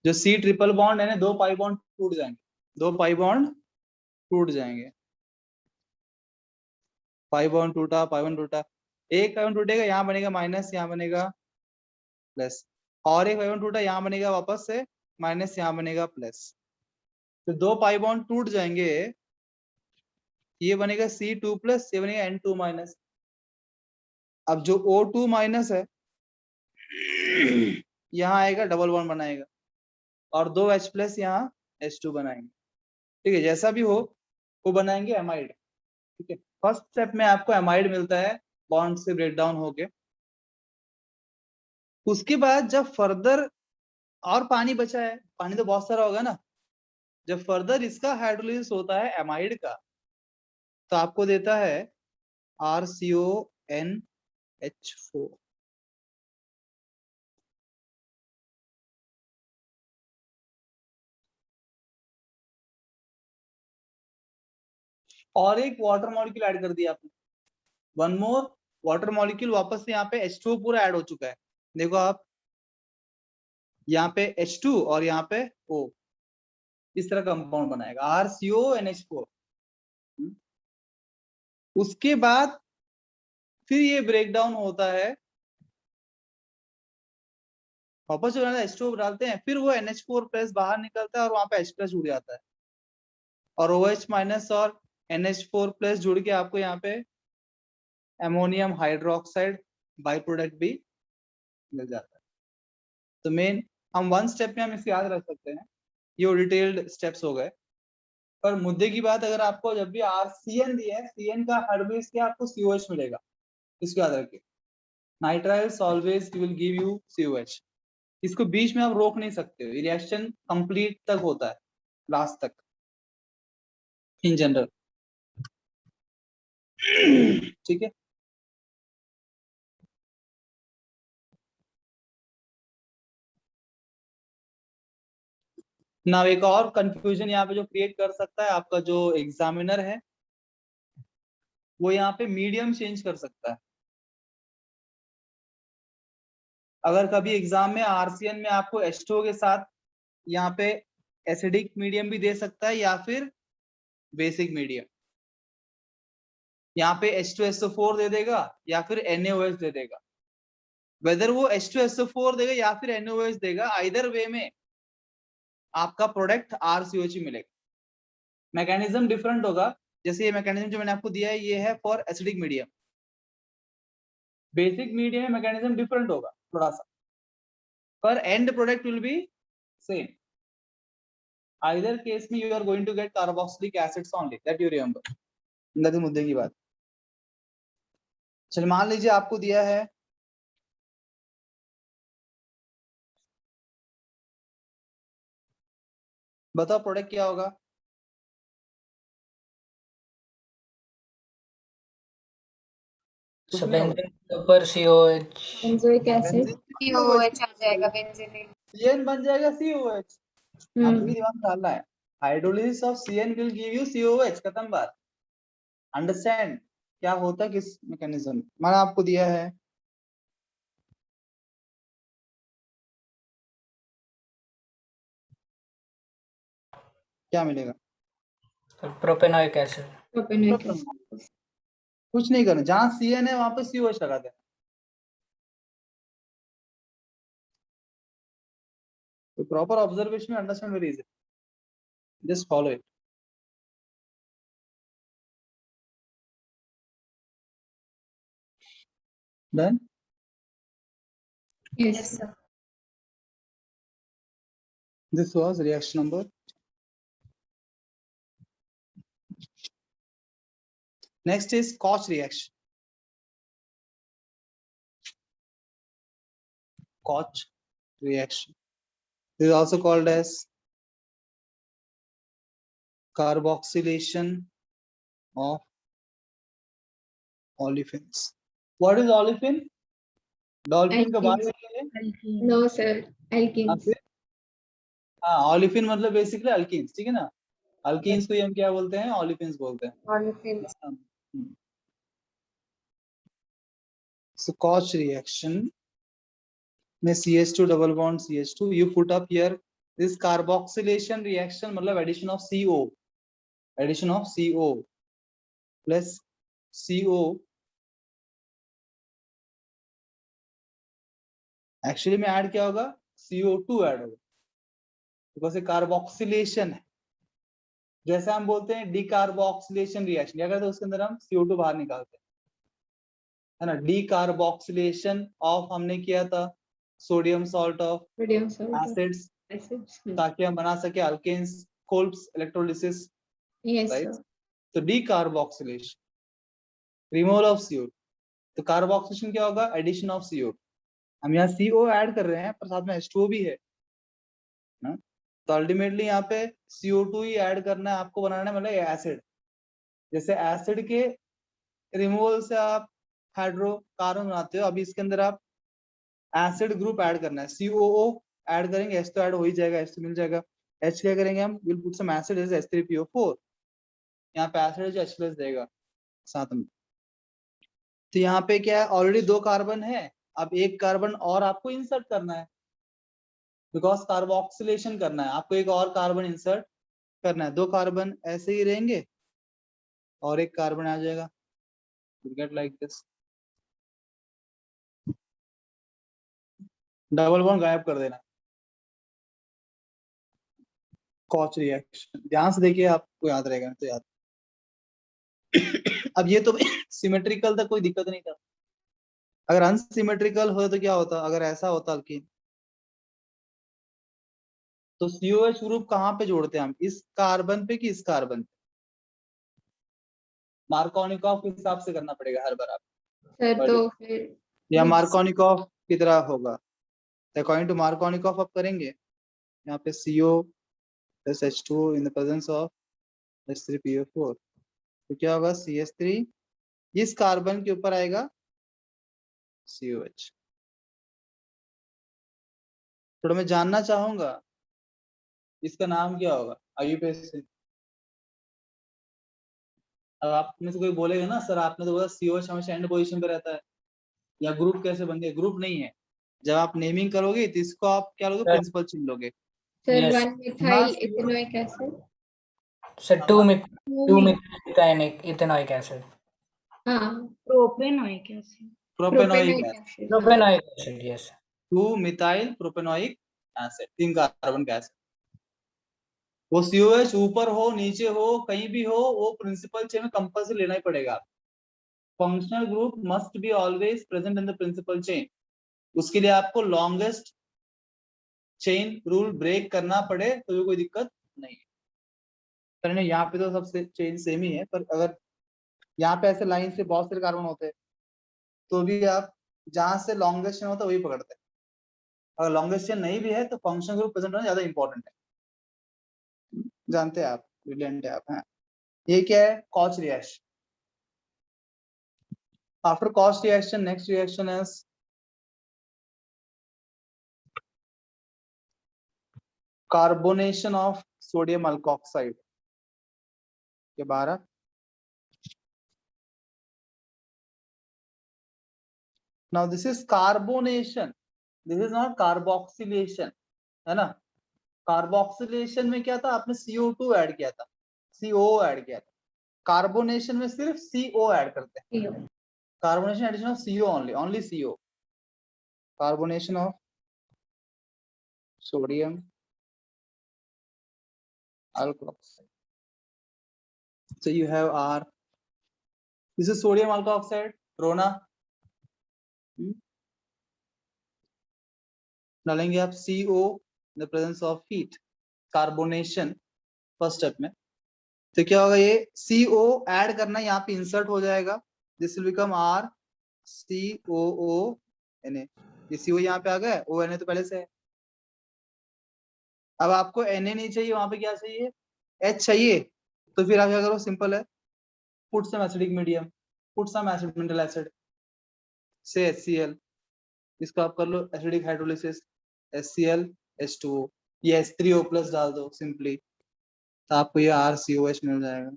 जो C ट्रिपल बॉन्ड है ना, 2 पाई बॉन्ड टूट जाएंगे, 2 पाई बॉन्ड टूट जाएंगे, पाई बॉन्ड टूटा, पाई बॉन्ड टूटा, एक पाई बॉन्ड टूटेगा, यहाँ बनेगा माइनस, यहाँ बनेगा प्लस, और एक पाई बॉन्ड टूटा, यहाँ बनेगा वापस से माइनस, यहाँ बनेगा प्लस, तो 2 पाई बॉन्ड टूट जाएंगे, ये बनेगा C2+, ये बनेगा N2-। अब जो O2- है यहाँ आएगा, डबल बॉन्ड बनाएगा, और 2 H+ यहाँ H2 बनाएंगे, ठीक है, जैसा भी हो वो बनाएंगे एमाइड, ठीक है। फर्स्ट स्टेप में आपको एमाइड मिलता है बॉन्ड से ब्रेक डाउन होके। उसके बाद जब फर्दर और पानी बचा है, पानी तो बहुत सारा होगा ना, जब फर्दर इसका हाइड्रोलिसिस होता है एमाइड का, तो आपको देता है RCONH4। और एक वाटर मॉलिक्यूल ऐड कर दिया आपने, वन मोर वाटर मॉलिक्यूल, वापस से यहाँ पे H2 पूरा ऐड हो चुका है। देखो आप यहाँ पे H2 और यहाँ पे O, इस तरह कंपाउंड बनाएगा RCONH4। उसके बाद फिर ये ब्रेक डाउन होता है, वापस जो H2 डालते हैं, फिर वो NH4 प्लस बाहर निकलता है और वहां पे H प्लस जुड़ जाता है, और OH माइनस और NH4 प्लस जुड़ के आपको यहाँ पे अमोनियम हाइड्रोक्साइड बाई प्रोडक्ट भी मिल जाता है। तो मेन हम वन स्टेप में हम इसे याद रख सकते हैं, ये डिटेल्ड स्टेप्स हो गए। पर मुद्दे की बात, अगर आपको जब भी RCN दिया है, CN का हाइड्रोलिसिस क्या आपको COH मिलेगा, इसको याद रखिए। Nitriles always will give you COH। इसको बीच में आप रोक नहीं सकते हो, रिएक्शन कंप्लीट तक होता है, लास्ट तक इन जनरल। ठीक है, ना एक और कंफ्यूजन यहाँ पे जो क्रिएट कर सकता है आपका जो एग्जामिनर है, वो यहाँ पे मीडियम चेंज कर सकता है। अगर कभी एग्जाम में RCN में आपको H2O के साथ यहाँ पे एसिडिक मीडियम भी दे सकता है या फिर बेसिक मीडियम, यहाँ पे H2SO4 दे देगा या फिर NaOH दे देगा। वेदर वो H2SO4 देगा या फिर NaOH देगा, आइदर वे में आपका प्रोडक्ट RCOH मिलेगा। मैकेनिज्म डिफरेंट होगा, जैसे ये मैकेनिज्म जो मैंने आपको दिया है ये है for acidic medium, basic medium में मैकेनिज्म डिफरेंट होगा थोड़ा सा, पर and product will be same. Either case में you are going to get carboxylic acids only, that you remember। अंदर मुद्दे की बात। चल मान लीजिए आपको दिया है बताओ प्रोडक्ट क्या होगा? So benzene के ऊपर COH, बेंजोइक एसिड। COH आ जाएगा बेंजीन। CN बन जाएगा COH। आपको हम्म, दिमाग डालना है, hydrolysis of CN will give you COH, खत्म बात। अंडरस्टैंड क्या होता है किस मैकेनिज्म? मैंने आपको दिया है क्या मिलेगा? Propanoic acid. प्रोपेनोइक खत्म। एसिड। कुछ नहीं करना, जहां CN है वहां पे COH लगा देना। तो प्रॉपर ऑब्जर्वेशन में understand very easy, just follow it. Done. Yes yes sir. This was reaction number. Next is Koch reaction. Koch reaction. This is also called as carboxylation of olefins. What is olefin? Dolphin का बारे में no sir, alkenes. हाँ, olefin मतलब basically alkenes, ठीक है ना? Alkenes को ही हम क्या बोलते हैं? olefins बोलते हैं। ऑलिफिन्स। So Koch reaction में CH2 double bond CH2, you put up here this carboxylation reaction मतलब addition of CO, addition of CO plus CO actually में ऐड क्या होगा? CO2 ऐड होगा, बिकॉज ये कार्बोक्सिलेशन है। जैसे हम बोलते हैं डीकार्बोक्सिलेशन रिएक्शन, क्या करते हैं उसके अंदर हम CO2 बाहर निकालते हैं, है ना? डीकार्बोक्सिलेशन ऑफ हमने किया था sodium salt of sodium salt acids, acids. ताकि हम बना सके alkanes, Kolbe's electrolysis, yes right? Sir. तो डीकार्बोक्सिलेशन, रिमूवल ऑफ CO2। तो कार्बोक्सिलेशन क्या होगा? Addition of CO2। हम यहाँ CO ऐड कर रहे हैं पर साथ में H2O भी है ना? तो अल्टीमेटली यहाँ पे CO2 ही ऐड करना है आपको, बनाना है मतलब एसिड। जैसे एसिड के रिमूवल से आप हाइड्रोकार्बन बनाते हो, अभी इसके अंदर आप एसिड ग्रुप ऐड करना है, COO ऐड करेंगे, H तो ऐड हो ही जाएगा, H तो मिल जाएगा। H क्या करेंगे हम, विल पुट सम एसिड जैसे H3PO4, यहाँ पे एसिड जो H+ देगा साथ में। तो यहाँ पे क्या है, ऑलरेडी 2 कार्बन है, अब 1 कार्बन और आपको इंसर्ट करना है, बिकॉज कार्बोक्सिलेशन करना है आपको, एक और कार्बन इंसर्ट करना है। 2 कार्बन ऐसे ही रहेंगे और 1 कार्बन आ जाएगा, get like this. Double bond गायब कर देना, कॉच रिएक्शन। ध्यान से देखिए, आपको याद रहेगा, तो याद। अब ये तो सिमेट्रिकल था, कोई दिक्कत नहीं था। अगर अनसिमेट्रिकल हो तो क्या होता, अगर ऐसा होता अल्कीन, तो COH ग्रुप कहाँ पे जोड़ते हैं हम, इस कार्बन पे कि इस कार्बन पे? मार्कोनिकॉफ के हिसाब से करना पड़ेगा हर बार आप, सर तो फिर या मार्कोनिकॉफ की तरह होगा। अकॉर्डिंग टू मार्कोनिकॉफ आप करेंगे, यहाँ पे CO plus H2 in the presence of H3PO4, तो क्या होगा, CH3, इस कार्बन के ऊपर आएगा COH। थोड़ा मैं जानना चाहूंगा इसका नाम क्या होगा, IUPAC से। अब आप में से कोई बोलेगा ना, सर आपने तो बोला COH हमेशा एंड पोजीशन पे रहता है, या ग्रुप कैसे बन गए? ग्रुप नहीं है, जब आप नेमिंग करोगे तो इसको आप क्या लोगे, सर। प्रिंसिपल चिन्ह लोगे। Sir Yes. 1 methyl ethanoic acid. Sir 2 methyl ethanoic acid. हाँ, propanoic acid. Propanoic propanoic acid, acid. Propanoic acid, yes. 2 methyl propanoic acid, 3 carbon का एसिड। वो COH ऊपर हो नीचे हो कहीं भी हो, वो प्रिंसिपल चेन में कंपल्सरी लेना ही पड़ेगा। Functional group must be always present in the principal chain. उसके लिए आपको लॉन्गेस्ट चेन रूल ब्रेक करना पड़े तो भी कोई दिक्कत नहीं है। पर यहाँ पे तो सब चेन सेम ही है, पर अगर यहाँ पे ऐसे लाइन से बहुत सारे कार्बन होते हैं तो भी आप जहां से लॉन्गेस्ट चेन होता है वही पकड़ते हैं। अगर लॉन्गेस्ट चेन नहीं भी है तो फंक्शनल ग्रुप प्रेजेंट होना ज्यादा इंपॉर्टेंट है, जानते हैं आप, ब्रिलियंट है आप। हाँ, ये क्या है, Koch reaction. After Koch reaction next reaction is carbonation of sodium alkoxide के 12। Now this is carbonation, this is not carboxylation, है ना। कार्बोक्सिलेशन में क्या था, आपने CO2 ऐड किया था, COO ऐड किया था। कार्बोनेशन में सिर्फ CO ऐड करते हैं, carbonation addition of CO only CO, carbonation of sodium alkoxide. So you have R, this is sodium alkoxide, रोना। डालेंगे आप CO in the presence of heat, carbonation first step में। तो क्या होगा, ये CO ऐड करना यहाँ पे इंसर्ट हो जाएगा, दिस विल बिकम RCOONA। ये CO यहाँ पे आ गया, ONA तो पहले से है। अब आपको Na नहीं चाहिए, वहां पे क्या चाहिए, H चाहिए, तो फिर आप क्या करो, सिंपल है, put some acidic medium, put some acid mineral acid से HCl, इसको आप कर लो एसिडिक हाइड्रोलिसिस, HCl H2O, ये H3O+ डाल दो सिंपली, तो आपको ये RCOH मिल जाएगा।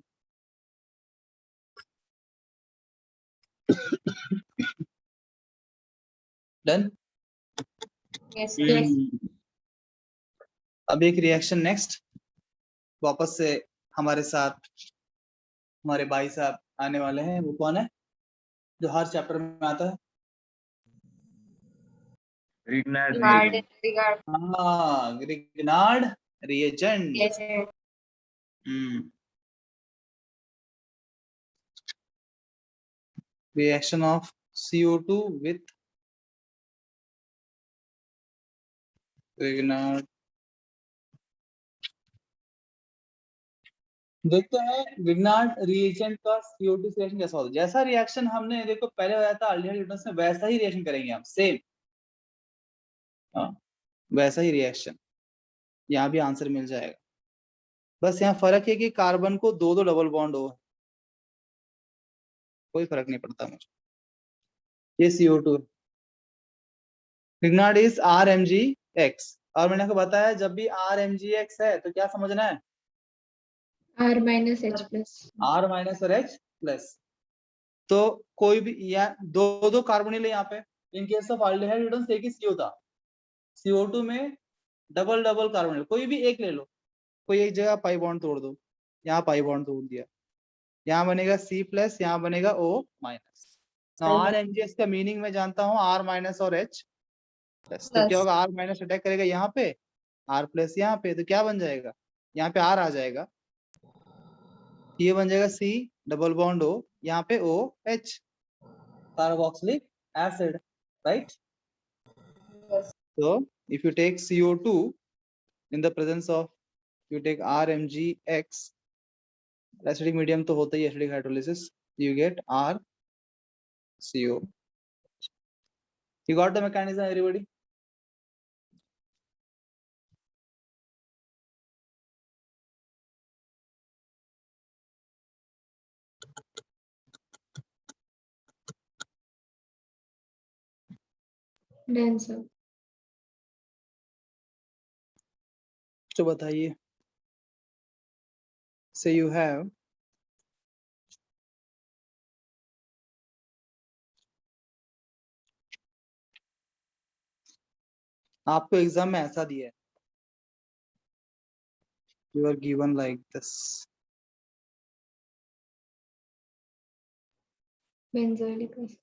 डन। Yes. अब एक रिएक्शन नेक्स्ट, वापस से हमारे साथ हमारे भाई साहब आने वाले हैं। वो कौन है, जो हर चैप्टर में आता है, Regard. हाँ, Grignard reagent. Yes. Reaction of CO2 with Grignard। देखते हैं ग्रिग्नार्ड रिएजेंट का CO2 से रिएक्शन कैसा होता है। जैसा रिएक्शन हमने देखो पहले होया था अल्डिहाइड कीटोन्स में, वैसा ही रिएक्शन करेंगे हम, सेम, हाँ वैसा ही रिएक्शन। यहाँ भी आंसर मिल जाएगा। बस यहाँ फर्क है कि कार्बन को दो दो डबल बॉन्ड हो, कोई फर्क नहीं पड़ता मुझे। ये CO2 रिग्नार्ड इज RMgX, और मैंने आपको बताया जब भी RMgX है तो क्या समझना है, R minus H plus. R minus और H प्लस। तो कोई भी या दो दो कार्बोनिल है यहाँ पे, इन केस ऑफ एल्डिहाइड रिडंस एक ही CO था, CO2 में डबल डबल कार्बोनिल कोई भी एक ले लो, कोई एक जगह पाई बॉन्ड तोड़ दो, यहाँ पाई बॉन्ड तोड़ दिया, यहाँ बनेगा C प्लस, यहाँ बनेगा O माइनस। RMgX का मीनिंग मैं जानता हूँ R माइनस और H प्लस। तो क्या होगा, R माइनस अटैक करेगा यहाँ पे, R प्लस यहाँ पे, तो क्या बन जाएगा, यहाँ पे R आ जाएगा, ये बन जाएगा C डबल बॉन्ड O, यहाँ पे OH carboxylic acid, right. So if you take CO2 in the presence of, you take RMgX, acidic medium तो होता ही acidic hydrolysis, you get RCO. You got the mechanism, everybody? Done, sir. तो बताइए, so you have आपको exam में ऐसा दिया है, you are given like this, Benzoic acid.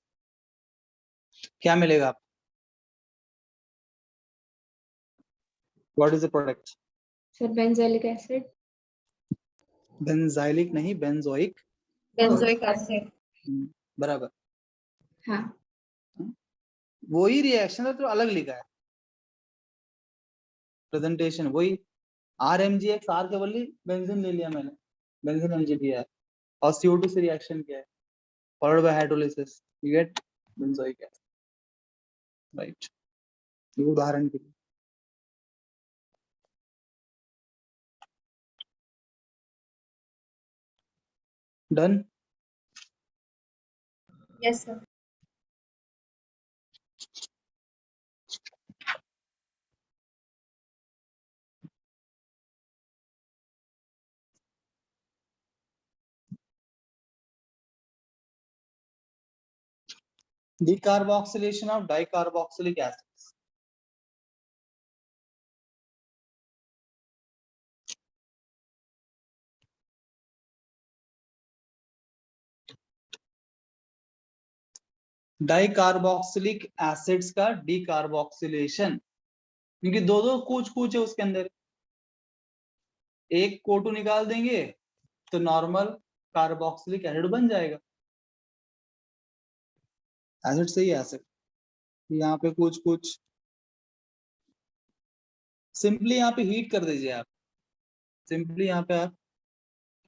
क्या मिलेगा आपको, what is the product? Sir, benzoic acid. Benzylic नहीं, बेंजोइक। Benzoic acid. बराबर, हाँ. वही रिएक्शन है तो अलग लिखा है, प्रेजेंटेशन वही, RMgX R के बदले बेंजीन ले लिया मैंने, बेंजीन MgBr, और CO2 से रिएक्शन किया है, followed by hydrolysis, you get benzoic acid, right? ये उदाहरण के लिए। Done. Yes, sir. Decarboxylation of dicarboxylic acids. Dicarboxylic acids का डीकार्बोक्सिलेशन, क्योंकि दो दो कूच कूच है उसके अंदर, एक CO2 निकाल देंगे तो नॉर्मल कार्बोक्सिलिक एसिड बन जाएगा, एसिड सही है एसिड, यहाँ पे कुछ कुछ सिंपली यहाँ पे हीट कर दीजिए आप, सिंपली यहाँ पे आप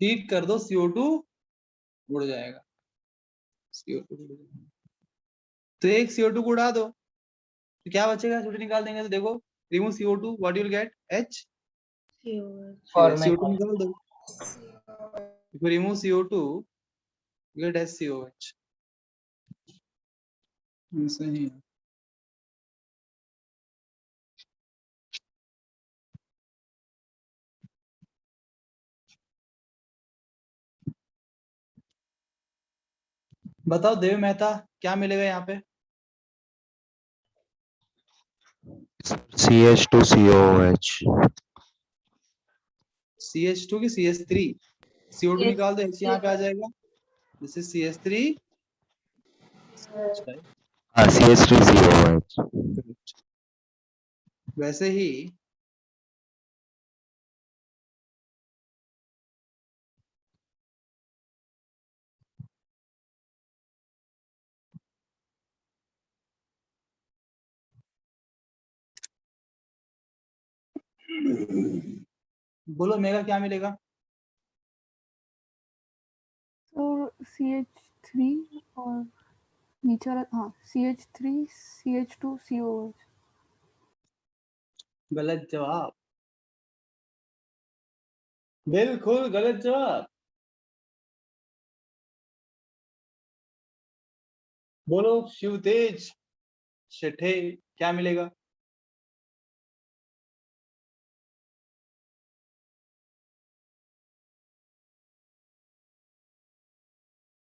हीट कर दो, CO2 उड़ जाएगा, CO2 उड़ जाएगा। तो एक CO2 को उड़ा दो तो क्या बचेगा, CO2 निकाल देंगे तो देखो, remove CO2, what you will get, H, CO2 निकाल दो, if you remove CO2 you get HCOH, ऐसे ही है। बताओ देव मेहता, क्या मिलेगा यहाँ पे, CH2COOH. CH2 की CH3, CO2 निकाल दो, H यहाँ पे आ जाएगा, दिस इज CH3, CH3COOH. वैसे ही बोलो मेगा क्या मिलेगा, तो CH3 और नीचे वाला, हाँ CH3 CH2 COOH. गलत जवाब, बिल्कुल गलत जवाब। बोलो शिवतेज शेठे, क्या मिलेगा?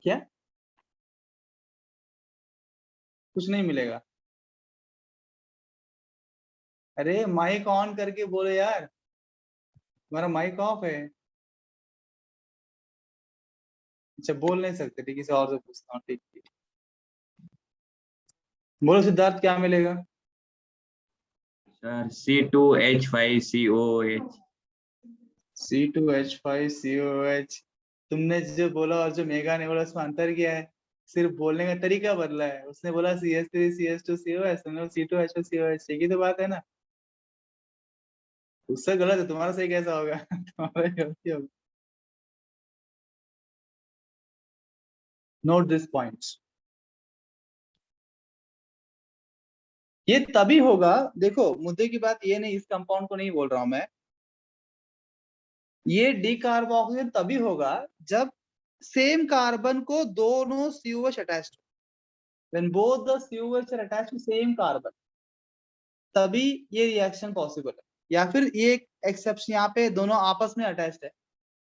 क्या? कुछ नहीं मिलेगा? अरे माइक ऑन करके बोलो यार, तुम्हारा माइक ऑफ है। अच्छा बोल नहीं सकते, ठीक है, किसी और से पूछता हूँ। ठीक ठीक, बोलो सिद्धार्थ, क्या मिलेगा? Sir C2H5COOH। C2H5COH। तुमने जो बोला और जो मेगा ने बोला उसमें अंतर क्या है? सिर्फ बोलने का तरीका बदला है। उसने बोला CH3CH2COH, तुमने बोला C2H2COH। एक ही तो बात है ना। उससे गलत है, तुम्हारा सही कैसा होगा? तुम्हारा गलती होगा। Note this points. ये तभी होगा, देखो मुद्दे की बात ये नहीं, इस कंपाउंड को नहीं बोल रहा हूं मैं। ये डीकार्बोक्सिलेशन तभी होगा जब सेम कार्बन को दोनों COH attached, when both the COH are attached to same carbon, तभी ये रिएक्शन पॉसिबल है। या फिर ये एक एक्सेप्शन, यहाँ पे दोनों आपस में अटैच्ड है,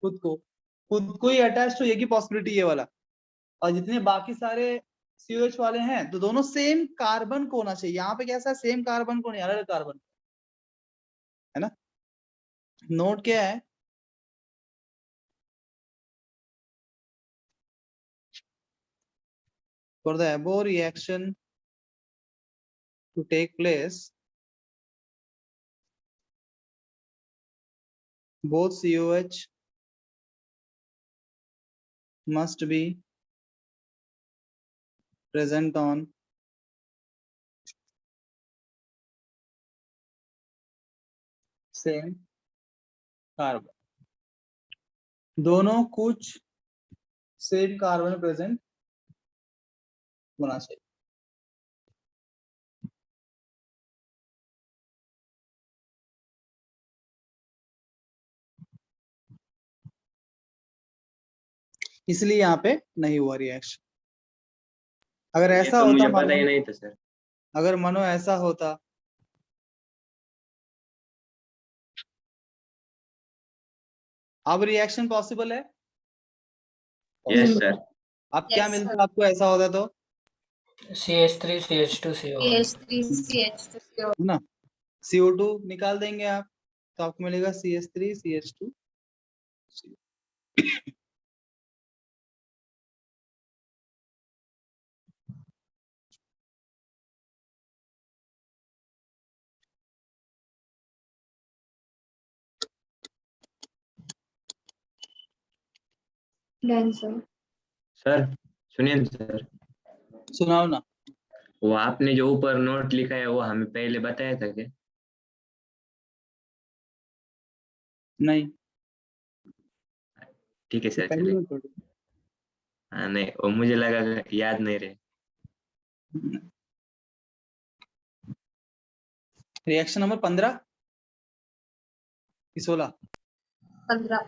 खुद को ही अटैच्ड हो, ये की पॉसिबिलिटी ये वाला। और जितने बाकी सारे COH वाले हैं तो दोनों सेम कार्बन को होना चाहिए। यहाँ पे कैसा सेम कार्बन को नहीं, अलग कार्बन, है ना। नोट क्या है? For the above reaction to take place, both COH must be present on same carbon। दोनों कुछ सेम कार्बन प्रेजेंट होना चाहिए। इसलिए यहाँ पे नहीं हुआ रिएक्शन। अगर ये ऐसा तो होता मुझे पता ही मानो, नहीं था सर। अगर मानो ऐसा होता, अब रिएक्शन पॉसिबल है। Yes sir. अब क्या Yes, मिलता sir. आपको ऐसा होता तो? CH3CH2CO। CH3CH2CO। है ना। CO2 निकाल देंगे आप तो आपको मिलेगा CH3CH2। Done sir. सर सुनिए ना सर, सुनाओ ना। वो आपने जो ऊपर नोट लिखा है वो हमें पहले बताया था क्या? नहीं, ठीक है ये सर पहली चलिए। बार पढ़ी। हाँ नहीं, वो मुझे लगा कि याद नहीं रहे। रिएक्शन नंबर 15 कि 16? 15।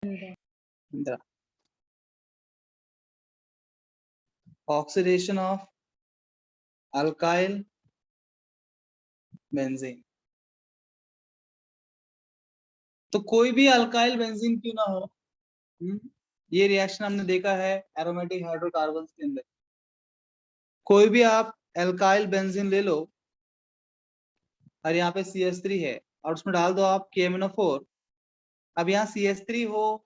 15। Oxidation of alkyl benzene. तो कोई भी अल्काइल बेंजीन क्यों ना हो, ये रिएक्शन हमने देखा है एरोमेटिक हाइड्रोकार्बन्स के अंदर। कोई भी आप अल्काइल बेंजीन ले लो और यहाँ पे CH3 है और उसमें डाल दो आप KMnO4। अब यहाँ CH3 हो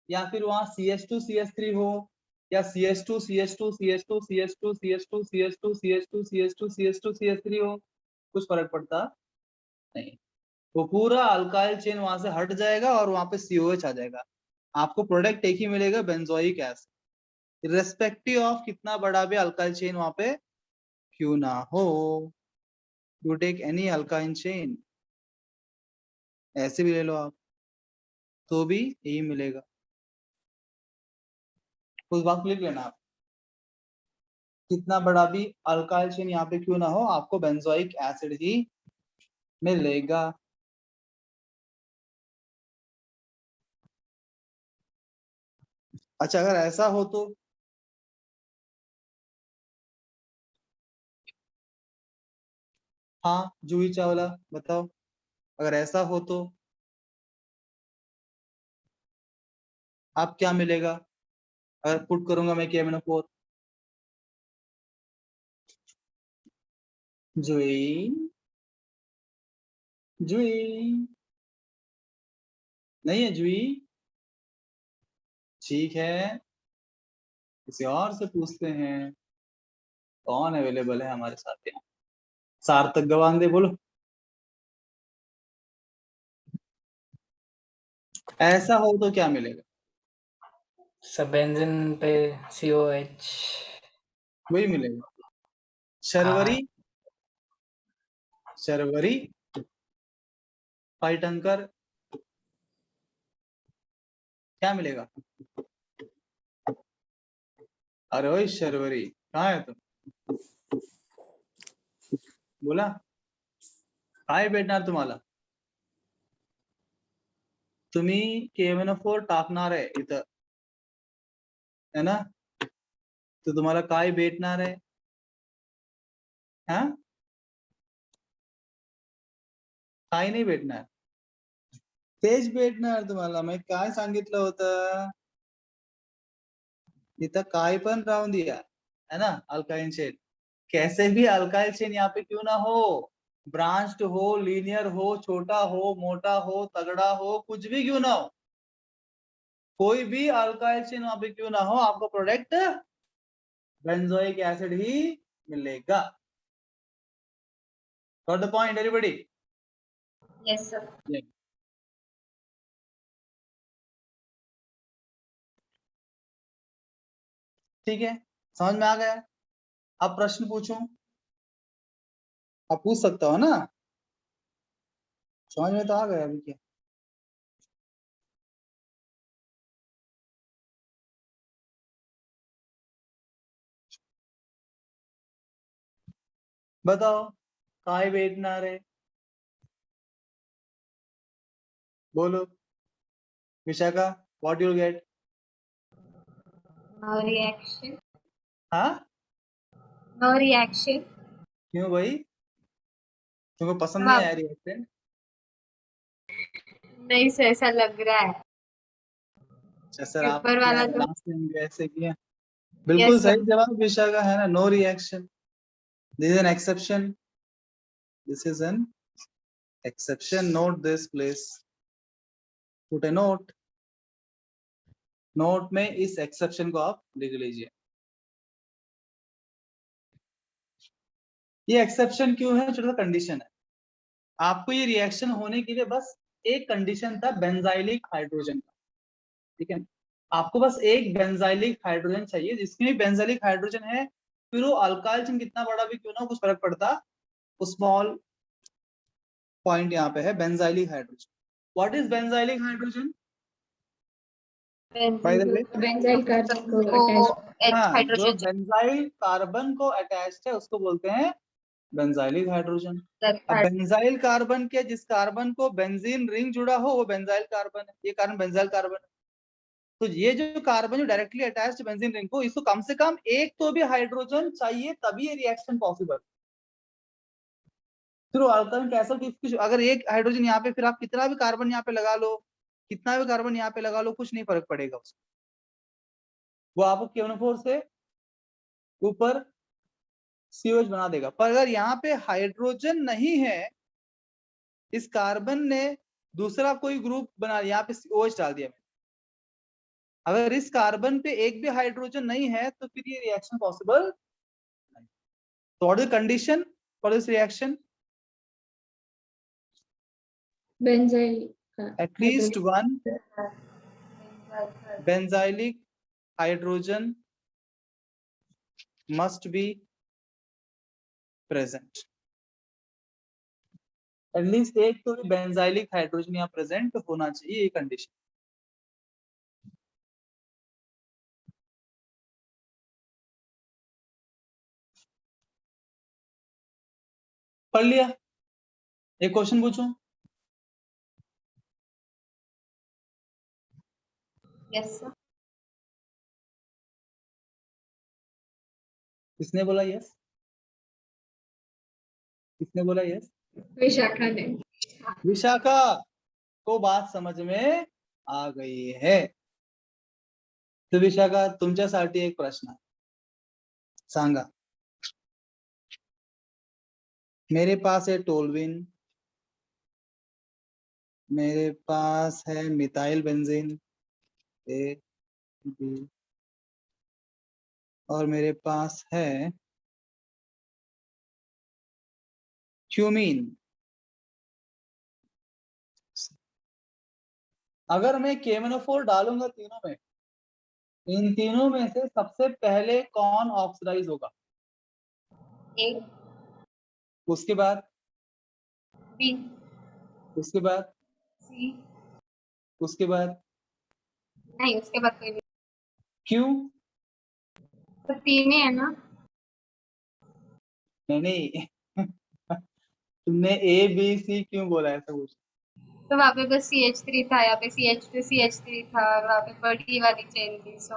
या फिर वहां CH2CH3 हो या CH2CH2CH2CH2CH2CH2CH2CH2CH2CH3 हो, कुछ फर्क पड़ता नहीं। वो पूरा अल्काइल चेन वहां से हट जाएगा और वहां पे COH आ जाएगा। आपको प्रोडक्ट एक ही मिलेगा, बेंजोइक एसिड, रिस्पेक्टिव ऑफ कितना बड़ा भी अल्काइल चेन वहां पे क्यों ना हो। You take any alkyne chain, ऐसे भी ले लो आप तो भी यही मिलेगा। उस बात को लिख लेना आप, कितना बड़ा भी अल्काइल चेन यहाँ पे क्यों ना हो, आपको बेंजोइक एसिड ही मिलेगा। अच्छा अगर ऐसा हो तो हाँ जूही चावला बताओ, अगर ऐसा हो तो आप क्या मिलेगा अगर पुट करूंगा मैं KMnO4? जूही जूही नहीं है जूही? ठीक है किसी और से पूछते हैं कौन अवेलेबल है हमारे साथ यहाँ। सार्थक गवांदे बोलो। ऐसा हो तो क्या मिलेगा? सर बेंजीन पे COH। वही मिलेगा। हाँ शर्वरी शर्वरी पाइटंकर क्या मिलेगा? अरे ओए शर्वरी कहाँ है तुम? बोला काय भेटणार तुम्हाला? तुम्ही KMnO4 टाकणार आहे इथं है ना, तो तुम्हाला काय भेटणार आहे? हा काय नाही भेटणार, तेच भेटणार तुम्हाला. मी काय सांगितलं होतं, इथं काय पण राहून दिया है ना, अल्काइल चेन कैसे भी अल्काइल चेन यहाँ पे क्यों ना हो, ब्रांच्ड हो, लीनियर हो, छोटा हो, मोटा हो, तगड़ा हो, कुछ भी क्यों ना हो, कोई भी अल्काइल चेन वहां पे क्यों ना हो, आपको प्रोडक्ट बेंजोइक एसिड ही मिलेगा। Got the point everybody? Yes, sir. ठीक है समझ में आ गया? अब प्रश्न पूछूं? आप पूछ सकता हो ना, समझ में तो आ गया अभी क्या? बताओ काय भेटणार है, बोलो Vishakha, what you get? No reaction. हाँ No reaction. क्यों भाई, तुमको पसंद हाँ। नहीं आया रिएक्टेंट? नहीं सर, ऐसा लग रहा है। अच्छा सर आप ऊपर वाला तो लास्ट टाइम भी ऐसे किया। बिल्कुल Yes, सही sir. जवाब विशाखा है ना, no reaction. This is an exception, this is an exception, note this please, put a note, note में इस एक्सेप्शन को आप लिख लीजिए। ये एक्सेप्शन क्यों है, छोटा सा कंडीशन है, आपको ये रिएक्शन होने के लिए बस एक कंडीशन था बेंजाइलिक हाइड्रोजन का, ठीक है, आपको बस एक बेंजाइलिक हाइड्रोजन चाहिए, जिसमें भी बेंजाइलिक हाइड्रोजन है, फिर वो अल्काइल चेन कितना बड़ा भी क्यों ना, कुछ फर्क पड़ता, स्मॉल पॉइंट यहाँ पे है benzylic hydrogen. What is benzylic hydrogen by the way? Benzyl carbon को O अटैच। H हाँ जो hydrogen. बेंजाइल कार्बन को अटैच्ड है उसको बोलते हैं बेंजाइलिक हाइड्रोजन। अब That बेंजाइल कार्बन के जिस कार्बन को बेंजीन रिंग जुड़ा हो वो बेंजाइल कार्बन है, ये कार्बन बेंजाइल कार्बन है। तो ये जो कार्बन जो डायरेक्टली अटैच्ड बेंजीन रिंग को, इसको कम से कम एक तो भी हाइड्रोजन चाहिए तभी ये रिएक्शन पॉसिबल। फिर अल्काइल कैसल अगर एक हाइड्रोजन यहाँ पे, फिर आप कितना भी कार्बन यहाँ पे लगा लो, कितना भी कार्बन यहाँ पे लगा लो, कुछ नहीं फर्क पड़ेगा उसको, वो आपको KMnO4 से ऊपर COH बना देगा। पर अगर यहाँ पे हाइड्रोजन नहीं है, इस कार्बन ने दूसरा कोई ग्रुप बना लिया, यहाँ पे OH डाल दिया, अगर इस कार्बन पे एक भी हाइड्रोजन नहीं है तो फिर ये रिएक्शन पॉसिबल नहीं। तो what is condition for this reaction? Benzyl का at least one benzyl benzylic hydrogen must be present, at least एक तो भी बेंजाइलिक हाइड्रोजन यहाँ प्रेजेंट होना चाहिए, ये कंडीशन। पढ़ लिया? एक क्वेश्चन पूछूं? Yes, sir. किसने बोला यस? किसने बोला यस? विशाखा ने। विशाखा को बात समझ में आ गई है. तर विशाखा तुमच्यासाठी एक प्रश्न आहे. सांगा. मेरे पास है टोलविन, मेरे पास है मिथाइल बेंजीन ए बी, और मेरे पास है क्यूमीन. अगर मैं KMnO4 डालूंगा तीनों में, इन तीनों में से सबसे पहले कौन ऑक्सीडाइज होगा? ए उसके बाद, बी उसके बाद, सी उसके बाद नहीं, उसके बाद कोई नहीं. क्यों? तो तीन ही है ना. नहीं. तुमने ए बी सी क्यों बोला ऐसा कुछ? तो वहाँ पे बस CH3 था, यहाँ पे CH2 CH3 था, और वहाँ पे बड़ी वाली चेन थी. सो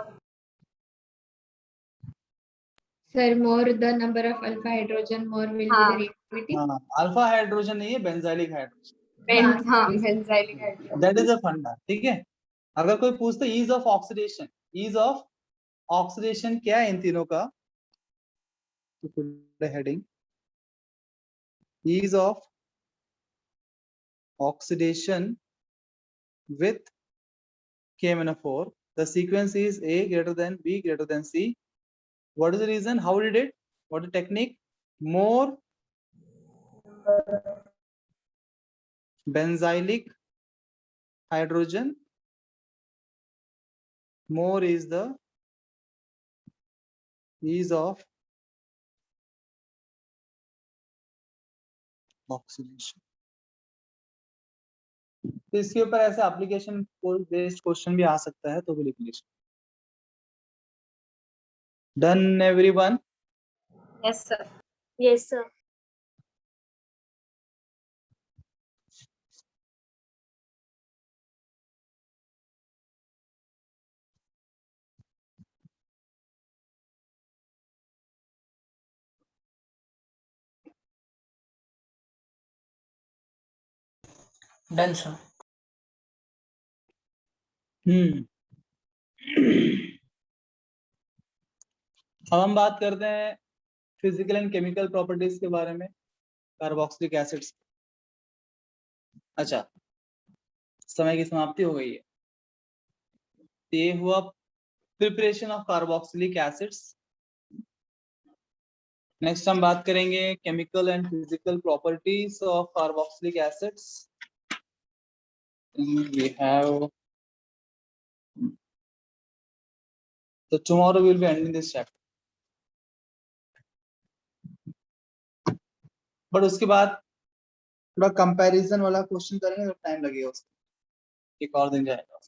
Sir, more the number of alpha hydrogen, more will be the हाँ. reactivity. हाँ, अल्फा हाइड्रोजन नहीं है, बेंजाइलिक हाइड्रोजन. हाँ, benzylic hydrogen. That is a funda. ठीक है. अगर कोई पूछते ease of oxidation, ease of oxidation क्या है इन तीनों का, heading ease of oxidation with KMnO4. The sequence is A greater than B greater than C. What is the reason? How did it? What is the technique? More benzylic hydrogen. More is the ease of oxidation. तो इसके ऊपर ऐसे application based question भी आ सकता है, तो भी लिख लीजिए. Done everyone? Yes sir. Yes, sir. Done sir. अब हम बात करते हैं फिजिकल एंड केमिकल प्रॉपर्टीज के बारे में कार्बोक्सिलिक एसिड्स. अच्छा, समय की समाप्ति हो गई है. ये हुआ preparation of carboxylic acids. Next हम बात करेंगे chemical and physical properties of carboxylic acids. We have, so tomorrow we'll be ending this chapter. But उसके बाद थोड़ा कंपैरिजन वाला क्वेश्चन करेंगे तो टाइम लगेगा उसको, एक और दिन जाएगा.